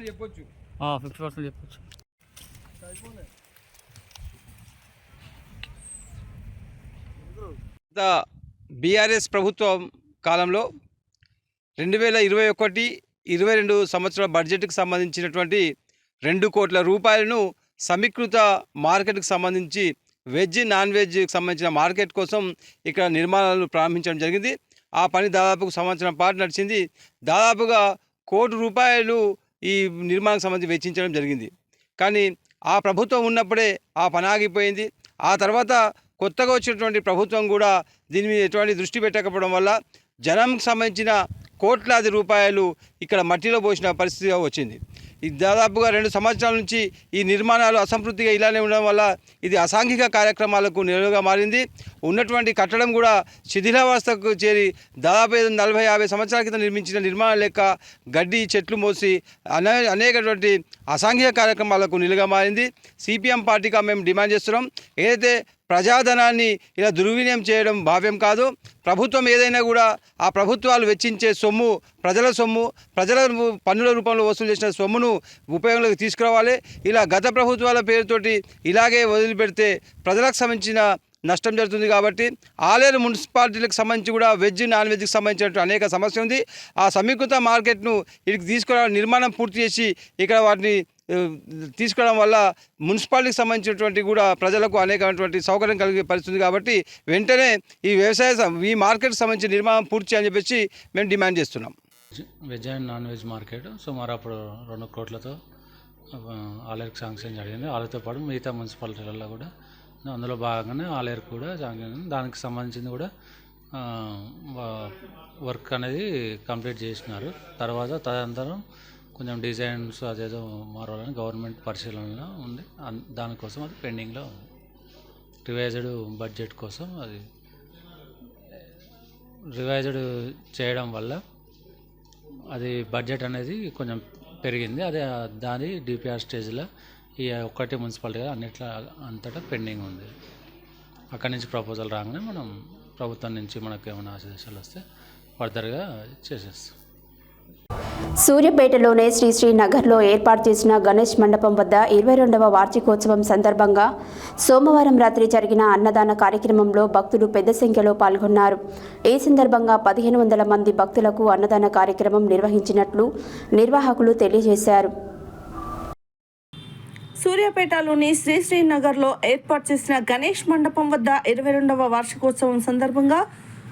చెప్పొచ్చు. బీఆర్ఎస్ ప్రభుత్వం కాలంలో 2021-22 సంవత్సరాల బడ్జెట్కి సంబంధించినటువంటి 2 కోట్ల రూపాయలను సమీకృత మార్కెట్కి సంబంధించి వెజ్ నాన్ వెజ్కి సంబంధించిన మార్కెట్ కోసం ఇక్కడ నిర్మాణాలు ప్రారంభించడం జరిగింది. ఆ పని దాదాపు సంవత్సరం పాటు నడిచింది. దాదాపుగా 1 కోటి రూపాయలు ఈ నిర్మాణానికి సంబంధించి వెచ్చించడం జరిగింది. కానీ ఆ ప్రభుత్వం ఉన్నప్పుడే ఆ పని ఆగిపోయింది. ఆ తర్వాత కొత్తగా వచ్చినటువంటి ప్రభుత్వం కూడా దీని మీద ఎటువంటి దృష్టి పెట్టకపోవడం వల్ల జనంకి సంబంధించిన కోట్లాది రూపాయలు ఇక్కడ మట్టిలో పోసిన పరిస్థితిగా వచ్చింది. ఇది దాదాపుగా 2 సంవత్సరాల నుంచి ఈ నిర్మాణాలు అసంపూర్తిగా ఇలానే ఉండడం వల్ల ఇది అసాంఘిక కార్యక్రమాలకు నిలువుగా మారింది. ఉన్నటువంటి కట్టడం కూడా శిథిలావస్థకు చేరి దాదాపు 40-50 సంవత్సరాల క్రితం నిర్మించిన నిర్మాణం లెక్క గడ్డి చెట్లు మోసి అనేకటువంటి అసాంఘిక కార్యక్రమాలకు నిలువుగా మారింది. సిపిఎం పార్టీగా మేము డిమాండ్ చేస్తున్నాం. ఏదైతే ప్రజాధనాన్ని ఇలా దుర్వినియోగం చేయడం భావ్యం కాదు. ప్రభుత్వం ఏదైనా కూడా ఆ ప్రభుత్వాలు వెచ్చించే సొమ్ము ప్రజల పన్నుల రూపంలో వసూలు చేసిన సొమ్మును ఉపయోగంలోకి తీసుకురావాలి. ఇలా గత ప్రభుత్వాల పేరుతోటి ఇలాగే వదిలిపెడితే ప్రజలకు సంబంధించిన నష్టం జరుగుతుంది. కాబట్టి ఆలేరు మున్సిపాలిటీలకు సంబంధించి కూడా వెజ్ నాన్ వెజ్కి సంబంధించినటువంటి అనేక సమస్య ఉంది. ఆ సమీకృత మార్కెట్ను ఇక్కడికి తీసుకురావడం, నిర్మాణం పూర్తి చేసి ఇక్కడ వాటిని తీసుకురావడం వల్ల మున్సిపాలిటీకి సంబంధించినటువంటి కూడా ప్రజలకు అనేకమైనటువంటి సౌకర్యం కలిగే పరిస్థితుంది. కాబట్టి వెంటనే ఈ మార్కెట్కి సంబంధించిన నిర్మాణం పూర్తి చేయాలని చెప్పేసి మేము డిమాండ్ చేస్తున్నాం. Veg and non veg market సుమారు అప్పుడు 2 కోట్లతో ఆలేరుకు శాంక్షన్ జరిగింది. ఆలేరుతో పాటు మిగతా మున్సిపాలిటీలలో కూడా అందులో భాగంగానే ఆలేరు కూడా శాంక్షన్, దానికి సంబంధించింది కూడా వర్క్ అనేది కంప్లీట్ చేసినారు. తర్వాత తదనంతరం కొంచెం డిజైన్స్ అదేదో మారాలని గవర్నమెంట్ పరిశీలనలో ఉంది. దానికోసం అది పెండింగ్లో ఉంది. రివైజ్డ్ బడ్జెట్ కోసం అది రివైజ్డ్ చేయడం వల్ల అది బడ్జెట్ అనేది కొంచెం పెరిగింది. అదే దాని డిపిఆర్ స్టేజ్లో ఈ ఒక్కటి మున్సిపాలిటీగా అంతటా పెండింగ్ ఉంది. అక్కడి నుంచి ప్రపోజల్ రాగానే మనం ప్రభుత్వం నుంచి మనకు ఏమైనా ఆదేశాలు వస్తే ఫర్దర్గా చేసేస్తాం. సూర్యాపేటలోని శ్రీ నగర్లో ఏర్పాటు చేసిన గణేష్ మండపం వద్ద 22వ వార్షికోత్సవం సందర్భంగా సోమవారం రాత్రి జరిగిన అన్నదాన కార్యక్రమంలో భక్తులు పెద్ద సంఖ్యలో పాల్గొన్నారు. ఈ సందర్భంగా 1500 మంది భక్తులకు అన్నదాన కార్యక్రమం నిర్వహించినట్లు నిర్వాహకులు తెలియజేశారు. సూర్యాపేటలోని శ్రీ నగర్లో ఏర్పాటు చేసిన గణేష్ మండపం వద్ద 22వ వార్షికోత్సవం సందర్భంగా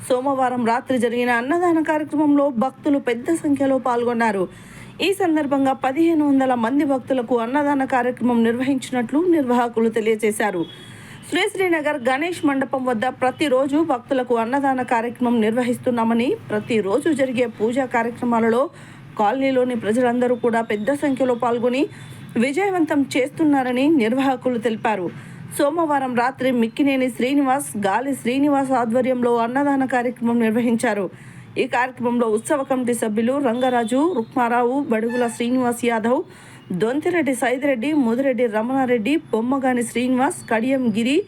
సోమవారం రాత్రి జరిగిన అన్నదాన కార్యక్రమంలో భక్తులు పెద్ద సంఖ్యలో పాల్గొన్నారు. ఈ సందర్భంగా 1500 మంది భక్తులకు అన్నదాన కార్యక్రమం నిర్వహించినట్లు నిర్వాహకులు తెలియజేశారు. శ్రీనగర్ గణేష్ మండపం వద్ద ప్రతిరోజు భక్తులకు అన్నదాన కార్యక్రమం నిర్వహిస్తున్నామని, ప్రతిరోజు జరిగే పూజా కార్యక్రమాలలో కాలనీలోని ప్రజలందరూ కూడా పెద్ద సంఖ్యలో పాల్గొని విజయవంతం చేస్తున్నారని నిర్వాహకులు తెలిపారు. సోమవారం రాత్రి మిక్కినేని శ్రీనివాస్, గాలి శ్రీనివాస్ ఆధ్వర్యంలో అన్నదాన కార్యక్రమం నిర్వహించారు. ఈ కార్యక్రమంలో ఉత్సవ కమిటీ సభ్యులు రంగరాజు, రుక్మారావు, బడుగుల శ్రీనివాస్ యాదవ్, దొంతిరెడ్డి సైదిరెడ్డి, ముదిరెడ్డి రమణారెడ్డి, బొమ్మగాని శ్రీనివాస్, కడియం గిరి,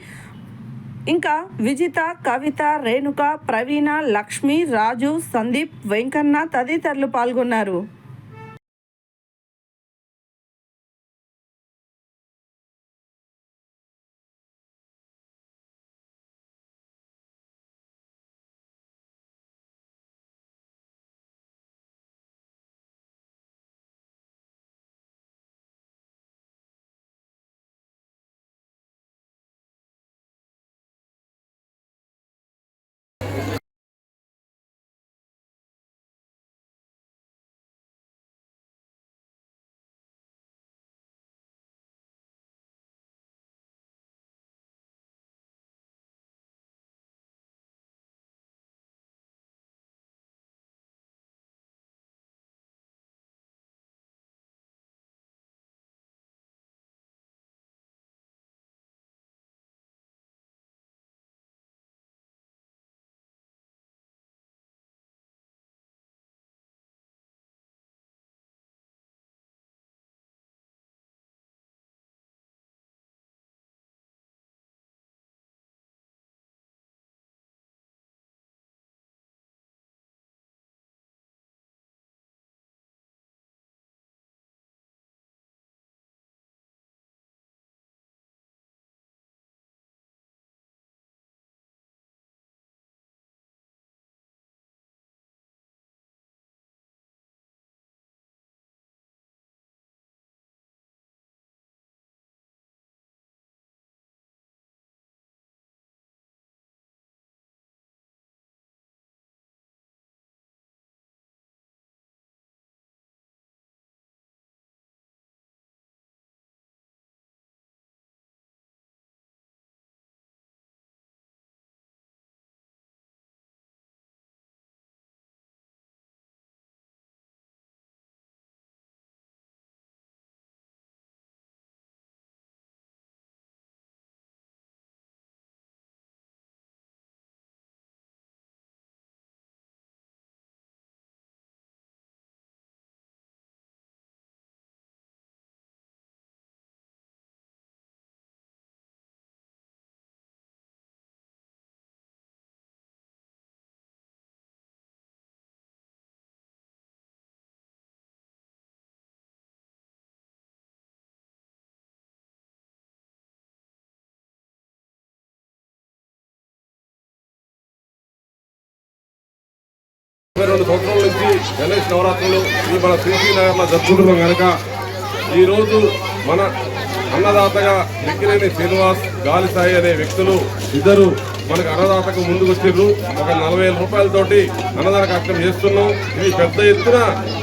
ఇంకా విజిత, కవిత, రేణుక, ప్రవీణ, లక్ష్మి, రాజు, సందీప్, వెంకన్న తదితరులు పాల్గొన్నారు. రెండు సంవత్సరాల నుంచి గణేష్ నవరాత్రులు ఈ మన శ్రీనగర్లో జరుపుకుంటున్నాం కనుక ఈరోజు మన అన్నదాతగా మిక్కినేని శ్రీనివాస్, గాలి సాయి అనే వ్యక్తులు ఇద్దరు మనకు అన్నదాతకు ముందుకు వచ్చిర్రు. ఒక 40,000 రూపాయలతోటి అన్నదాన కార్యక్రమం చేస్తున్నాం. ఇది పెద్ద ఎత్తున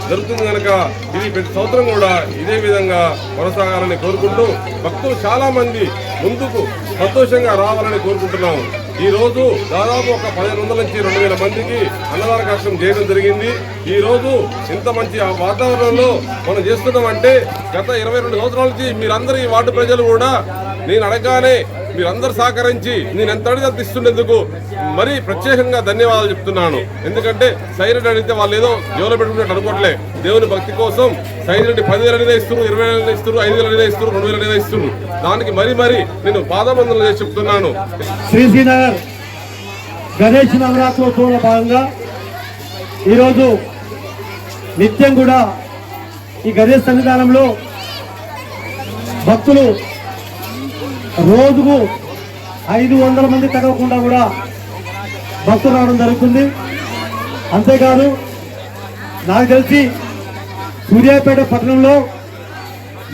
జరుగుతుంది కనుక ఇది ప్రతి సంవత్సరం కూడా ఇదే విధంగా కొనసాగాలని కోరుకుంటూ భక్తులు చాలా మంది ముందుకు సంతోషంగా రావాలని కోరుకుంటున్నాము. ఈ రోజు దాదాపు ఒక 1,500 నుంచి 2,000 మందికి అన్నదాన కార్యక్రమం చేయడం జరిగింది. ఈ రోజు ఇంత మంచి వాతావరణంలో మనం చేస్తున్నామంటే గత 22 సంవత్సరాల నుంచి మీరందరూ ఈ వార్డు ప్రజలు కూడా నేను అడగగానే మీరందరూ సహకరించి నేను ఎంత అడిగితే ఇస్తుండేందుకు మరీ ప్రత్యేకంగా ధన్యవాదాలు చెప్తున్నాను. ఎందుకంటే సైరెడ్డి అడిగితే వాళ్ళు ఏదో జోలో పెట్టుకున్నట్టు అనుకోవట్లే. దేవుని భక్తి కోసం సైరెడ్డి 10,000 అనేది ఇస్తున్నారు, 20,000 ఇస్తున్నారు, 5,000 అనేది ఇస్తున్నారు, 2,000 అనేది ఇస్తున్నారు. దానికి మరీ నేను పాదబంధనలు చేసి చెప్తున్నాను. శ్రీనగర్ గణేష్ నవరాత్రోత్సవంలో భాగంగా ఈరోజు నిత్యం కూడా ఈ గణేష్ సన్నిధానంలో భక్తులు రోజుకు 500 మంది తగ్గకుండా కూడా భక్తులు రావడం జరుగుతుంది. అంతేకాదు నాకు తెలిసి సూర్యాపేట పట్టణంలో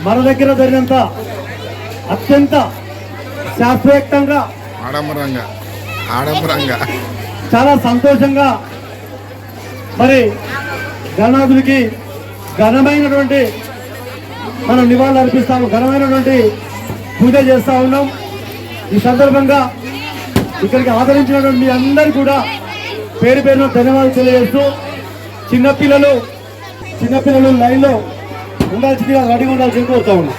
మన దగ్గర జరిగినంత అత్యంత శాస్త్రయుక్తంగా ఆడంబరంగా చాలా సంతోషంగా మరి గణనాథుడికి ఘనమైనటువంటి మనం నివాళులు అర్పిస్తాము, ఘనమైనటువంటి పూజ చేస్తూ ఉన్నాం. ఈ సందర్భంగా ఇక్కడికి ఆదరించినటువంటి మీ అందరూ కూడా పేరు పేరున ధన్యవాదాలు తెలియజేస్తూ చిన్నపిల్లలు లైన్లో ఉండాల్సిందిగా రెడీగా ఉండాల్సింది కోరుతా ఉన్నాం.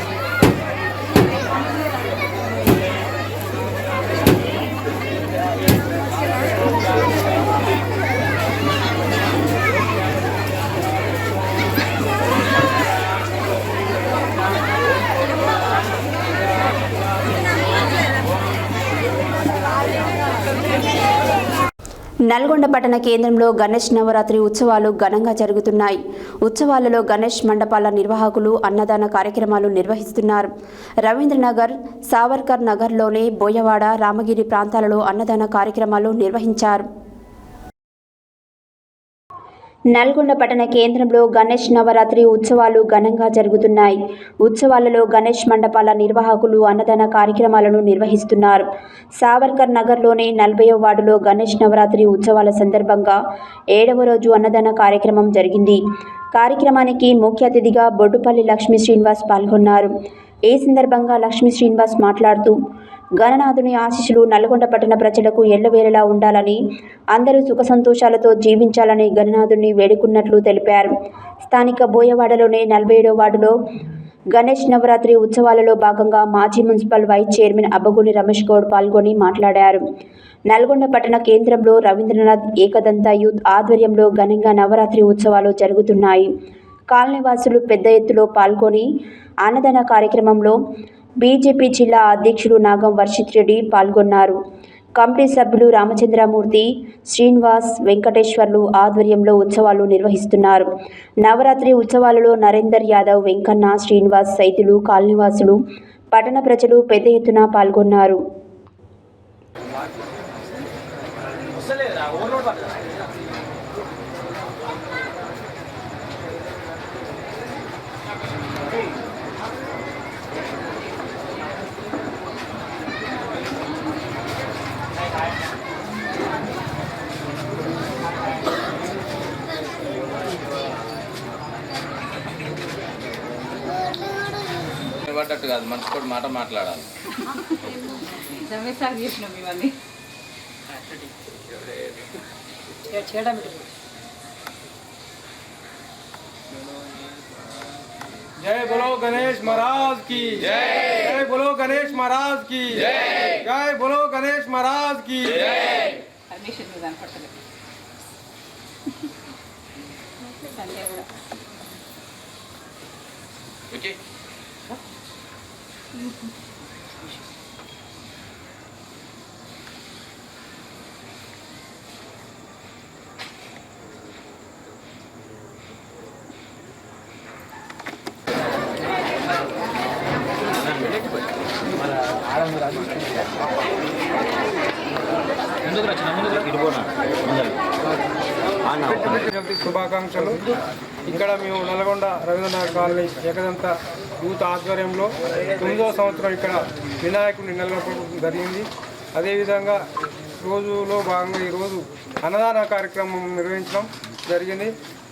నల్గొండ పట్టణ కేంద్రంలో గణేష్ నవరాత్రి ఉత్సవాలు ఘనంగా జరుగుతున్నాయి. ఉత్సవాలలో గణేష్ మండపాల నిర్వాహకులు అన్నదాన కార్యక్రమాలు నిర్వహిస్తున్నారు. రవీంద్రనగర్, సావర్కర్ నగర్లోని బోయవాడ, రామగిరి ప్రాంతాలలో అన్నదాన కార్యక్రమాలు నిర్వహించారు. నల్గొండ పట్టణ కేంద్రంలో గణేష్ నవరాత్రి ఉత్సవాలు ఘనంగా జరుగుతున్నాయి. ఉత్సవాలలో గణేష్ మండపాల నిర్వాహకులు అన్నదాన కార్యక్రమాలను నిర్వహిస్తున్నారు. సావర్కర్ నగర్లోని 40వ వార్డులో గణేష్ నవరాత్రి ఉత్సవాల సందర్భంగా 7వ రోజు అన్నదాన కార్యక్రమం జరిగింది. కార్యక్రమానికి ముఖ్య అతిథిగా బొడ్డుపల్లి లక్ష్మీ శ్రీనివాస్ పాల్గొన్నారు. ఈ సందర్భంగా లక్ష్మీ శ్రీనివాస్ మాట్లాడుతూ గణనాథుని ఆశీస్సులు నల్గొండ పట్టణ ప్రజలకు ఎల్లవేళలా ఉండాలని, అందరూ సుఖ సంతోషాలతో జీవించాలని గణనాథుని వేడుకున్నట్లు తెలిపారు. స్థానిక బోయవాడలోని 47వ వార్డులో గణేష్ నవరాత్రి ఉత్సవాలలో భాగంగా మాజీ municipal vice chairman Abbagoni Ramesh Goud పాల్గొని మాట్లాడారు. నల్గొండ పట్టణ కేంద్రంలో రవీంద్రనాథ్ ఏకదంత యూత్ ఆధ్వర్యంలో ఘనంగా నవరాత్రి ఉత్సవాలు జరుగుతున్నాయి. కాలనీవాసులు పెద్ద ఎత్తులో పాల్గొని అన్నదాన కార్యక్రమంలో బీజేపీ జిల్లా అధ్యక్షుడు నాగం వర్షిత్ రెడ్డి పాల్గొన్నారు. కమిటీ సభ్యులు రామచంద్రమూర్తి, శ్రీనివాస్, వెంకటేశ్వర్లు ఆధ్వర్యంలో ఉత్సవాలు నిర్వహిస్తున్నారు. నవరాత్రి ఉత్సవాలలో నరేందర్ యాదవ్, వెంకన్న, శ్రీనివాస్, సైతులు, కాలనీవాసులు, పట్టణ ప్రజలు పెద్ద ఎత్తున పాల్గొన్నారు. పడ్డట్టు కాదు, మనసు కూడా మాట మాట్లాడాలి. जय बोलो गणेश महाराज की जय, जय बोलो गणेश महाराज की जय, जय बोलो गणेश महाराज की जय. ఓకే, శుభాకాంక్షలు. ఇక్కడ మేము నల్గొండ రవీంద్రనగర్ కాలనీ ఏకదంత యూత్ ఆధ్వర్యంలో 9వ సంవత్సరం ఇక్కడ వినాయకుడిని నెలకొల్పడం జరిగింది. అదేవిధంగా రోజులో భాగంగా ఈరోజు అన్నదాన కార్యక్రమం నిర్వహించడం జరిగింది.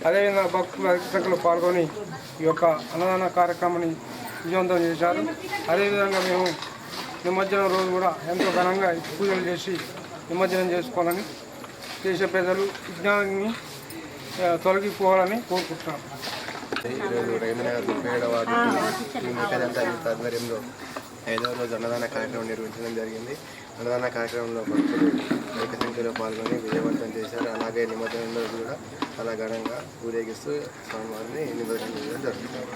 అదేవిధంగా భక్తులు అధిక సంఖ్యలో పాల్గొని ఈ యొక్క అన్నదాన కార్యక్రమాన్ని విజయవంతం చేశారు. అదేవిధంగా మేము నిమజ్జనం రోజు కూడా ఎంతో ఘనంగా పూజలు చేసి నిమజ్జనం చేసుకోవాలని, దేశ ప్రజలు విజ్ఞానాన్ని తొలగిపోవాలని కోరుకుంటున్నాం. ఈరోజు రవీంద్రనగర్ 37వ వార్డు ఏకదంత యూత్ ఆధ్వర్యంలో 5వ రోజు అన్నదాన కార్యక్రమం నిర్వహించడం జరిగింది. అన్నదాన కార్యక్రమంలో భక్తులు అధిక సంఖ్యలో పాల్గొని విజయవంతం చేశారు. అలాగే నిమజ్జనం రోజు కూడా చాలా ఘనంగా ఊరేగిస్తూ స్వామివారిని నిమజ్జనం చేయడం జరుగుతుంది.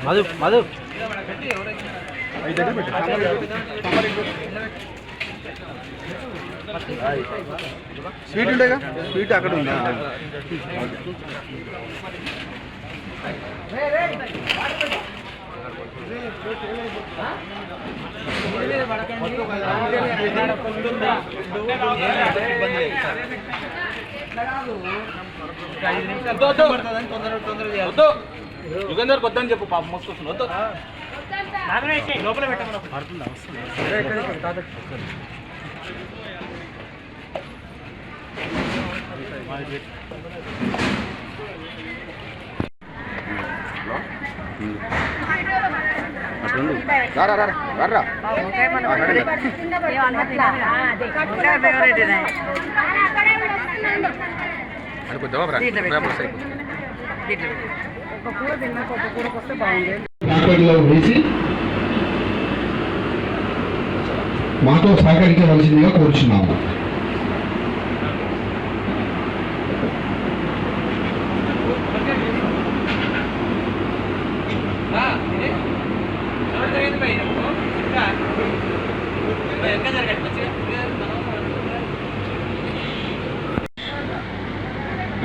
మధు మధు స్వీట్ ఉండేగా స్వీట్ అక్కడ ఉందా యుగంధర్ వద్దని చెప్పు పాప మోసుకొస్తుంది వద్దు లోపల పెట్టమని ప్లాట్ఫామ్లో వేసి మాతో సహకరించవలసిందిగా కోరుచున్నాము.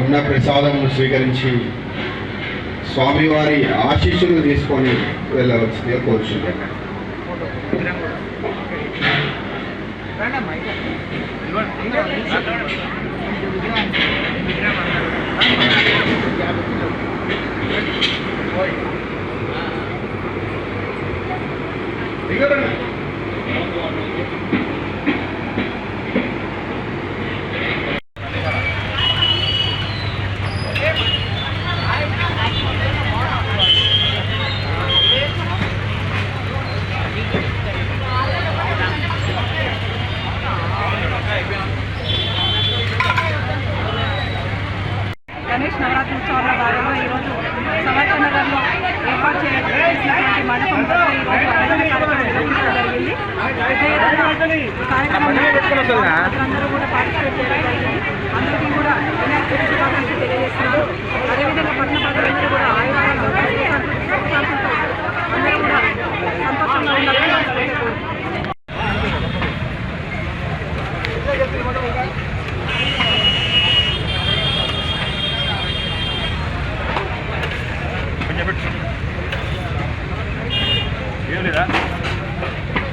అన్న ప్రసాదమును స్వీకరించి స్వామివారి ఆశీస్సులు తీసుకొని వెళ్ళవలసిందిగా కోరుచున్నాను. గణేష్ నవరాత్రి ఉత్సవాల భాగంగా ఈరోజు సమాచార నగర్లో ఏర్పాటు చేసినటువంటి మండపంలో ఈరోజు అన్నదాన కార్యక్రమం నిర్వహించడం జరిగింది. కార్యక్రమంలో అందరూ కూడా పార్టిసిపేట్ చేయడం జరిగింది. అందరికీ కూడా శుభాకాంక్షలు తెలియజేస్తున్నారు. అదేవిధంగా పట్టణ ప్రజలందరూ కూడా ఆయుధాలను అందరూ కూడా సంతోషంగా ఉండాలని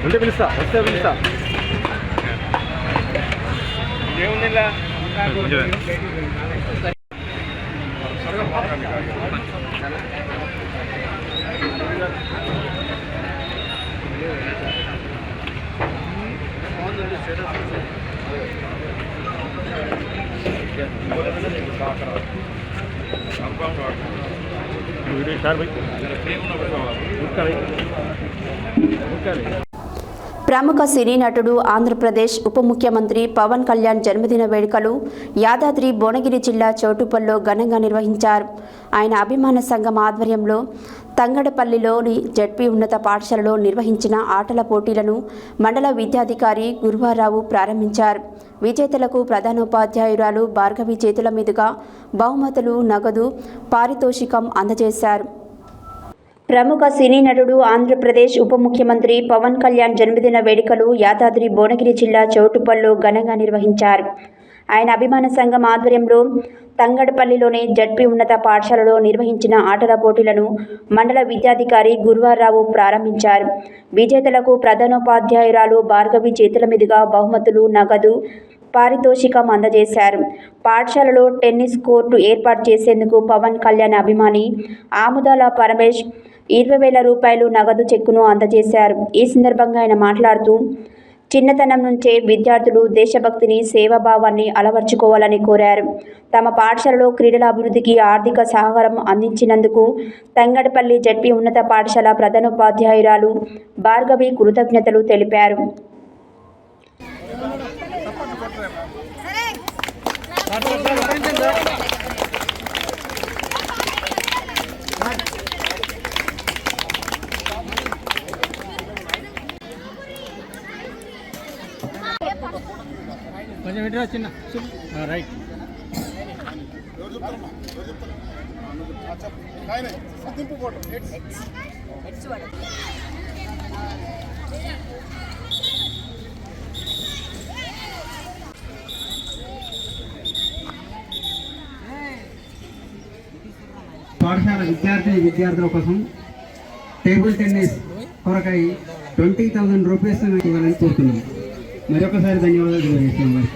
ఉంటే పిలుస్తా వస్తే పిలుస్తా ఏముంది ప్రముఖ సినీ నటుడు ఆంధ్రప్రదేశ్ ఉప ముఖ్యమంత్రి పవన్ కళ్యాణ్ జన్మదిన వేడుకలు యాదాద్రి భువనగిరి జిల్లా చౌటుప్పల్లో ఘనంగా నిర్వహించారు. ఆయన అభిమాన సంఘం ఆధ్వర్యంలో తంగడపల్లిలోని జడ్పీ ఉన్నత పాఠశాలలో నిర్వహించిన ఆటల పోటీలను మండల విద్యాధికారి గురువారావు ప్రారంభించారు. విజేతలకు ప్రధానోపాధ్యాయురాలు భార్గవి చేతుల మీదుగా బహుమతులు, నగదు, పారితోషికం అందజేశారు. ప్రముఖ సినీ నటుడు ఆంధ్రప్రదేశ్ ఉప ముఖ్యమంత్రి పవన్ కళ్యాణ్ జన్మదిన వేడుకలు యాదాద్రి భువనగిరి జిల్లా చౌటుప్పల్లో ఘనంగా నిర్వహించారు. ఆయన అభిమాన సంఘం ఆధ్వర్యంలో తంగడపల్లిలోని జడ్పీ ఉన్నత పాఠశాలలో నిర్వహించిన ఆటల పోటీలను మండల విద్యాధికారి గురువారావు ప్రారంభించారు. విజేతలకు ప్రధానోపాధ్యాయురాలు భార్గవి చేతుల మీదుగా బహుమతులు, నగదు, పారితోషికం అందజేశారు. పాఠశాలలో టెన్నిస్ కోర్టు ఏర్పాటు చేసేందుకు పవన్ కళ్యాణ్ అభిమాని ఆముదాల పరమేష్ 20,000 రూపాయలు నగదు చెక్కును అందజేశారు. ఈ సందర్భంగా ఆయన మాట్లాడుతూ చిన్నతనం నుంచే విద్యార్థులు దేశభక్తిని, సేవాభావాన్ని అలవర్చుకోవాలని కోరారు. తమ పాఠశాలలో క్రీడల అభివృద్ధికి ఆర్థిక సహకారం అందించినందుకు తంగడపల్లి జడ్పీ ఉన్నత పాఠశాల ప్రధానోపాధ్యాయురాలు భార్గవి కృతజ్ఞతలు తెలిపారు. కొంచెం ఇటు చిన్న రైట్ పాఠశాల విద్యార్థుల కోసం టేబుల్ టెన్నిస్ కొరకై 20,000 రూపీస్ ఇవ్వాలని కోరుతున్నాం. మరొకసారి ధన్యవాదాలు తెలియజేస్తున్నాం.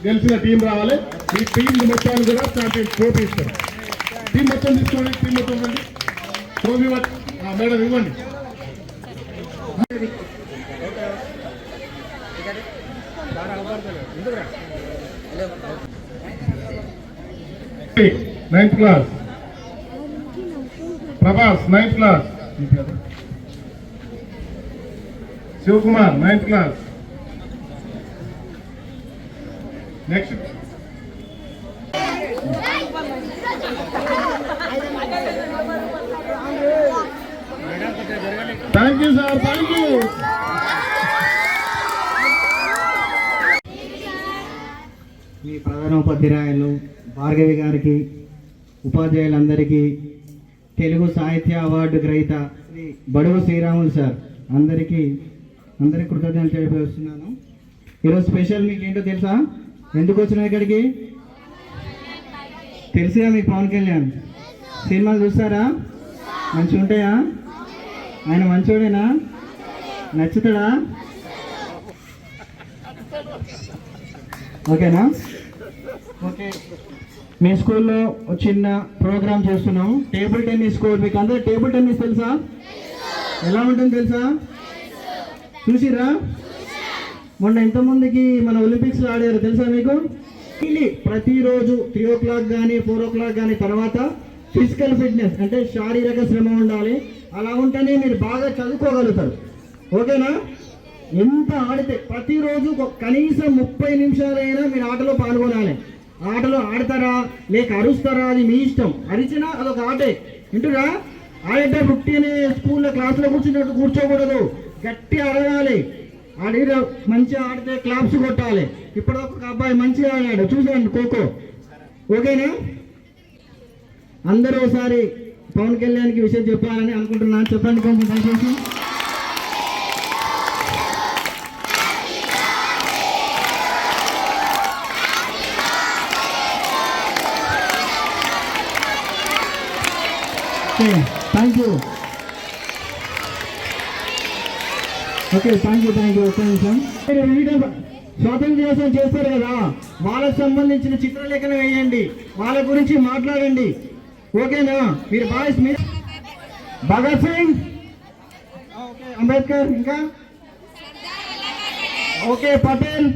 గెలిచిన టీం రావాలి. ఈ టీం మొత్తాన్ని కూడా ట్రోఫీ ఇస్తారు. టీం మొత్తం తీసుకోండి. టీం మొత్తం రండి. ట్రోఫీ మేడం ఇవ్వండి. 9th class Prabhas 9th class, Shivakumar 9th class. Next thank you sir, thank you. మీ ప్రధానోపాధ్యాయులు భార్గవి గారికి, ఉపాధ్యాయులందరికీ, తెలుగు సాహిత్య అవార్డు గ్రహీత శ్రీ బడుగు శ్రీరాములు సార్ అందరికీ కృతజ్ఞతలు తెలియజేస్తున్నాను. ఈరోజు స్పెషల్ మీకు ఏంటో తెలుసా? ఎందుకు వచ్చినా ఇక్కడికి? తెలుసుగా మీకు పవన్ కళ్యాణ్ సినిమాలు చూస్తారా? మంచిగా ఉంటాయా? ఆయన మంచోడేనా? నచ్చుతాడా? ఓకేనా? ఓకే, మీ స్కూల్లో చిన్న ప్రోగ్రామ్ చేస్తున్నాం. Table tennis court. మీకు అందరూ టేబుల్ టెన్నిస్ తెలుసా? ఎలా ఉంటుంది తెలుసా? చూసిరా? మొన్న ఎంతమందికి మన ఒలింపిక్స్లో ఆడారు తెలుసా మీకు? ప్రతిరోజు 3 o'clock కానీ 4 o'clock కానీ తర్వాత ఫిజికల్ ఫిట్నెస్ అంటే శారీరక శ్రమ ఉండాలి. అలా ఉంటేనే మీరు బాగా చదువుకోగలుగుతారు. ఓకేనా? ఎంత ఆడితే ప్రతిరోజు కనీసం 30 నిమిషాలైనా మీరు ఆటలో పాల్గొనాలి. ఆటలో ఆడతారా లేక అరుస్తారా అది మీ ఇష్టం. అరిచినా అదొక ఆటే. వింటురా? ఆడే పుట్టినే స్కూల్లో క్లాసులో కూర్చోకూడదు. గట్టి అడగాలి. ఆడి మంచిగా ఆడితే క్లాప్స్ కొట్టాలి. ఇప్పుడు ఒక అబ్బాయి మంచిగా ఆడాడు చూసాను ఖోఖో. ఓకేనా? అందరూ ఒకసారి పవన్ కళ్యాణ్కి విషయం చెప్పాలని అనుకుంటున్నాను. చెప్పండి కొంచెం దయచేసి. Thank you. Okay, thank you. ఒక్క నిమిషం. స్వాతంత్ర దినోత్సవం చేస్తారు కదా, వాళ్ళకు సంబంధించిన చిత్రలేఖనం వేయండి, వాళ్ళ గురించి మాట్లాడండి. ఓకేనా? మీరు భగత్ సింగ్, అంబేద్కర్, ఇంకా ఓకే పటేల్.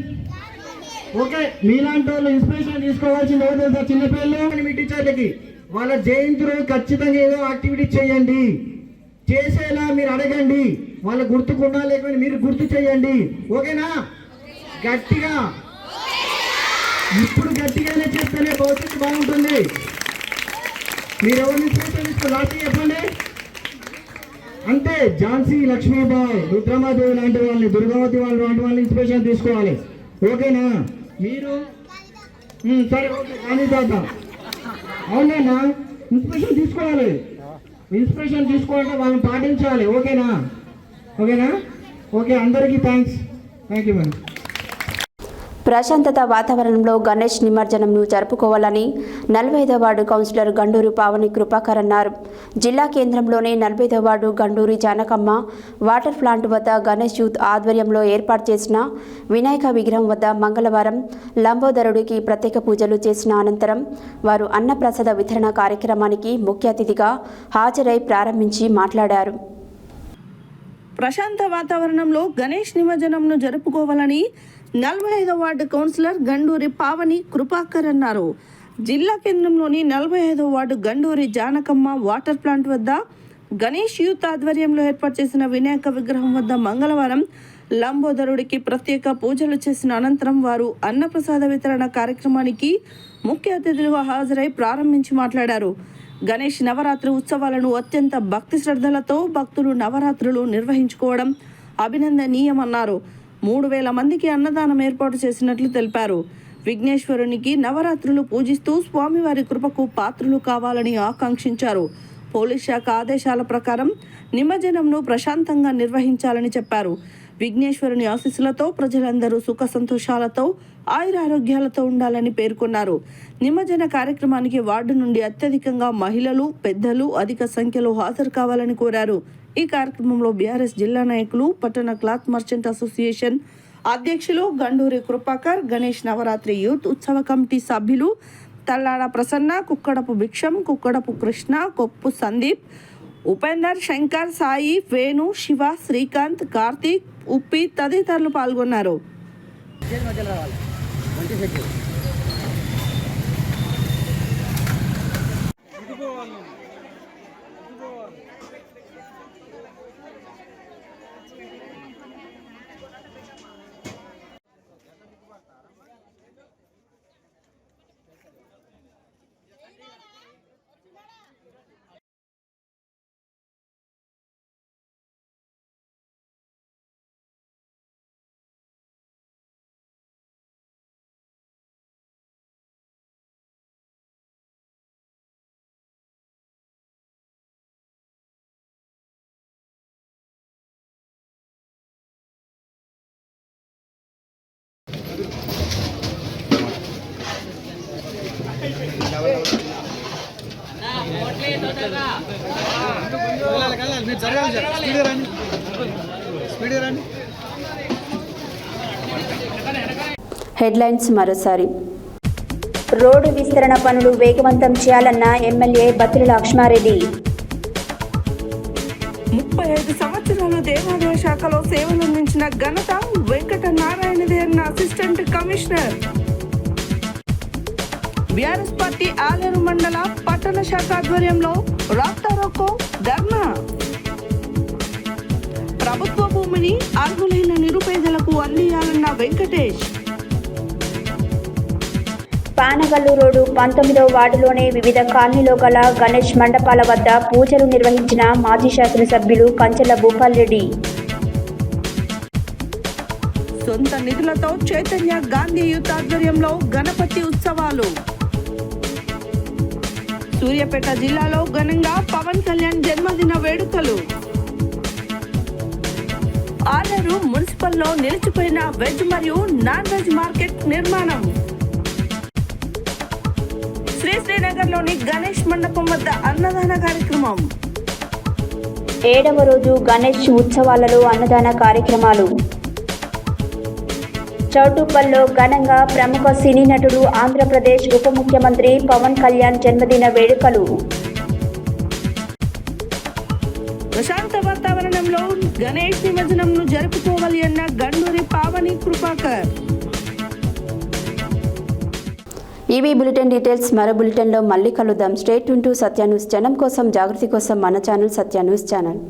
ఓకే, మీలాంటి వాళ్ళు ఇన్స్పిరేషన్ తీసుకోవాల్సింది ఎవరు తెలుసా? చిన్నపిల్లలు. మీ టీచర్లకి వాళ్ళ జయంతి రోజు ఖచ్చితంగా ఏదో యాక్టివిటీ చేయండి. చేసేలా మీరు అడగండి. వాళ్ళ గుర్తుకున్నా లేకపోతే మీరు గుర్తు చేయండి. ఓకేనా? గట్టిగా, ఇప్పుడు గట్టిగానే చెప్తేనే భవిష్యత్తు బాగుంటుంది. మీరు ఎవరిని ఇన్స్పిరేషన్ తీసుకో లాస్ట్ చెప్పండి. అంతే, ఝాన్సీ లక్ష్మీబాయి, రుద్రమాదేవి లాంటి వాళ్ళని, దుర్గావతి లాంటి వాళ్ళని ఇన్స్పిరేషన్ తీసుకోవాలి. ఓకేనా? మీరు సరే ఓకే కానీ తాత అవునైనా ఇన్స్పిరేషన్ తీసుకోవాలి. ఇన్స్పిరేషన్ తీసుకోవాలంటే వాళ్ళని పాటించాలి. ఓకేనా? ఓకే, అందరికీ థ్యాంక్స్. Thank you madam. ప్రశాంతత వాతావరణంలో గణేష్ నిమజ్జనంను జరుపుకోవాలని 45వ వార్డు కౌన్సిలర్ గండూరి పావని కృపాకర్ అన్నారు. జిల్లా కేంద్రంలోని 45వ ward Ganduri Janakamma water plant వద్ద గణేష్ యూత్ ఆధ్వర్యంలో ఏర్పాటు చేసిన వినాయక విగ్రహం వద్ద మంగళవారం లంబోదరుడికి ప్రత్యేక పూజలు చేసిన అనంతరం వారు అన్నప్రసాద వితరణ కార్యక్రమానికి ముఖ్య అతిథిగా హాజరై ప్రారంభించి మాట్లాడారు. ప్రశాంత వాతావరణంలో గణేష్ నిమజ్జనంను జరుపుకోవాలని 45వ వార్డు కౌన్సిలర్ గండూరి పావని కృపాకర్ అన్నారు. జిల్లా కేంద్రంలోని 45వ ward Ganduri Janakamma water plant వద్ద గణేష్ యూత్ ఆధ్వర్యంలో ఏర్పాటు చేసిన వినాయక విగ్రహం వద్ద మంగళవారం లంబోదరుడికి ప్రత్యేక పూజలు చేసిన అనంతరం వారు అన్నప్రసాద వితరణ కార్యక్రమానికి ముఖ్య అతిథులుగా హాజరై ప్రారంభించి మాట్లాడారు. గణేష్ నవరాత్రి ఉత్సవాలను అత్యంత భక్తి శ్రద్ధలతో భక్తులు నవరాత్రులు నిర్వహించుకోవడం అభినందనీయమన్నారు. 3,000 మందికి అన్నదానం ఏర్పాటు చేసినట్లు తెలిపారు. విఘ్నేశ్వరునికి నవరాత్రులు పూజిస్తూ స్వామివారి కృపకు పాత్రులు కావాలని ఆకాంక్షించారు. పోలీస్ శాఖ ఆదేశాల ప్రకారం నిమజ్జనంను ప్రశాంతంగా నిర్వహించాలని చెప్పారు. విఘ్నేశ్వరుని ఆశీస్సులతో ప్రజలందరూ సుఖ సంతోషాలతో ఆయురారోగ్యాలతో ఉండాలని పేర్కొన్నారు. నిమజ్జన కార్యక్రమానికి వార్డు నుండి అత్యధికంగా మహిళలు, పెద్దలు అధిక సంఖ్యలో హాజరు కావాలని కోరారు. ఈ కార్యక్రమంలో బీఆర్ఎస్ జిల్లా నాయకులు, పట్టణ క్లాత్ మర్చెంట్ అసోసియేషన్ అధ్యక్షులు గండూరి కృపాకర్, గణేష్ నవరాత్రి యూత్ ఉత్సవ కమిటీ సభ్యులు తల్లాడ ప్రసన్న, కుక్కడపు భిక్షం, కుక్కడపు కృష్ణ, కొప్పు సందీప్, ఉపేందర్, శంకర్, సాయి, వేణు, శివ, శ్రీకాంత్, కార్తీక్, ఉప్పి తదితరులు పాల్గొన్నారు. హెడ్లైన్స్ మరోసారి. రోడ్డు విస్తరణ పనులు వేగవంతం చేయాలన్న ఎమ్మెల్యే బత్తుల లక్ష్మారెడ్డి. 35 సంవత్సరాలు దేవాదాయ శాఖలో సేవలందించిన ఘనత వెంకట నారాయణదే అన్న assistant commissioner. BRS party Aleru మండల పట్టణ శాఖ ఆధ్వర్యంలో రాస్తారోకో ధర్నా. ప్రభుత్వ భూమిని అర్హులైన నిరుపేదలకు అందియాలన్న వెంకటేష్. పానగల్లు రోడ్డు 19వ వార్డులోని వివిధ కాలనీలో గల గణేష్ మండపాల వద్ద పూజలు నిర్వహించిన మాజీ శాసనసభ్యులు కంచెల భూపాల్ రెడ్డి. సొంత నిధులతో చైతన్య గాంధీ యూత్ ఆధ్వర్యంలో గణపతి ఉత్సవాలు. సూర్యాపేట జిల్లాలో ఘనంగా పవన్ కళ్యాణ్ జన్మదిన వేడుకలు. ఆలేరు మున్సిపల్లో నిలిచిపోయిన వెజ్ మరియు నాన్ వెజ్ మార్కెట్ నిర్మాణం. శ్రీనగర్లోని గణేష్ మండపం వద్ద అన్నదాన కార్యక్రమం. 7వ రోజు గణేష్ ఉత్సవాలలో అన్నదాన కార్యక్రమాలు. చౌటుప్పల్లో ఘనంగా ప్రముఖ సినీ నటుడు, ఆంధ్రప్రదేశ్ ఉప ముఖ్యమంత్రి పవన్ కళ్యాణ్ జన్మదిన వేడుకలు. ప్రశాంత వాతావరణంలో గణేష్ నిమజ్జనంను జరుపుకోవాలి అన్న Ganduri Pavani Krupakar. EV bulletin details మరో బులెటిన్లో మళ్ళీ కలుద్దాం. State tune to Satya news. జనం కోసం, జాగృతి కోసం మన ఛానల్ సత్య న్యూస్ ఛానల్.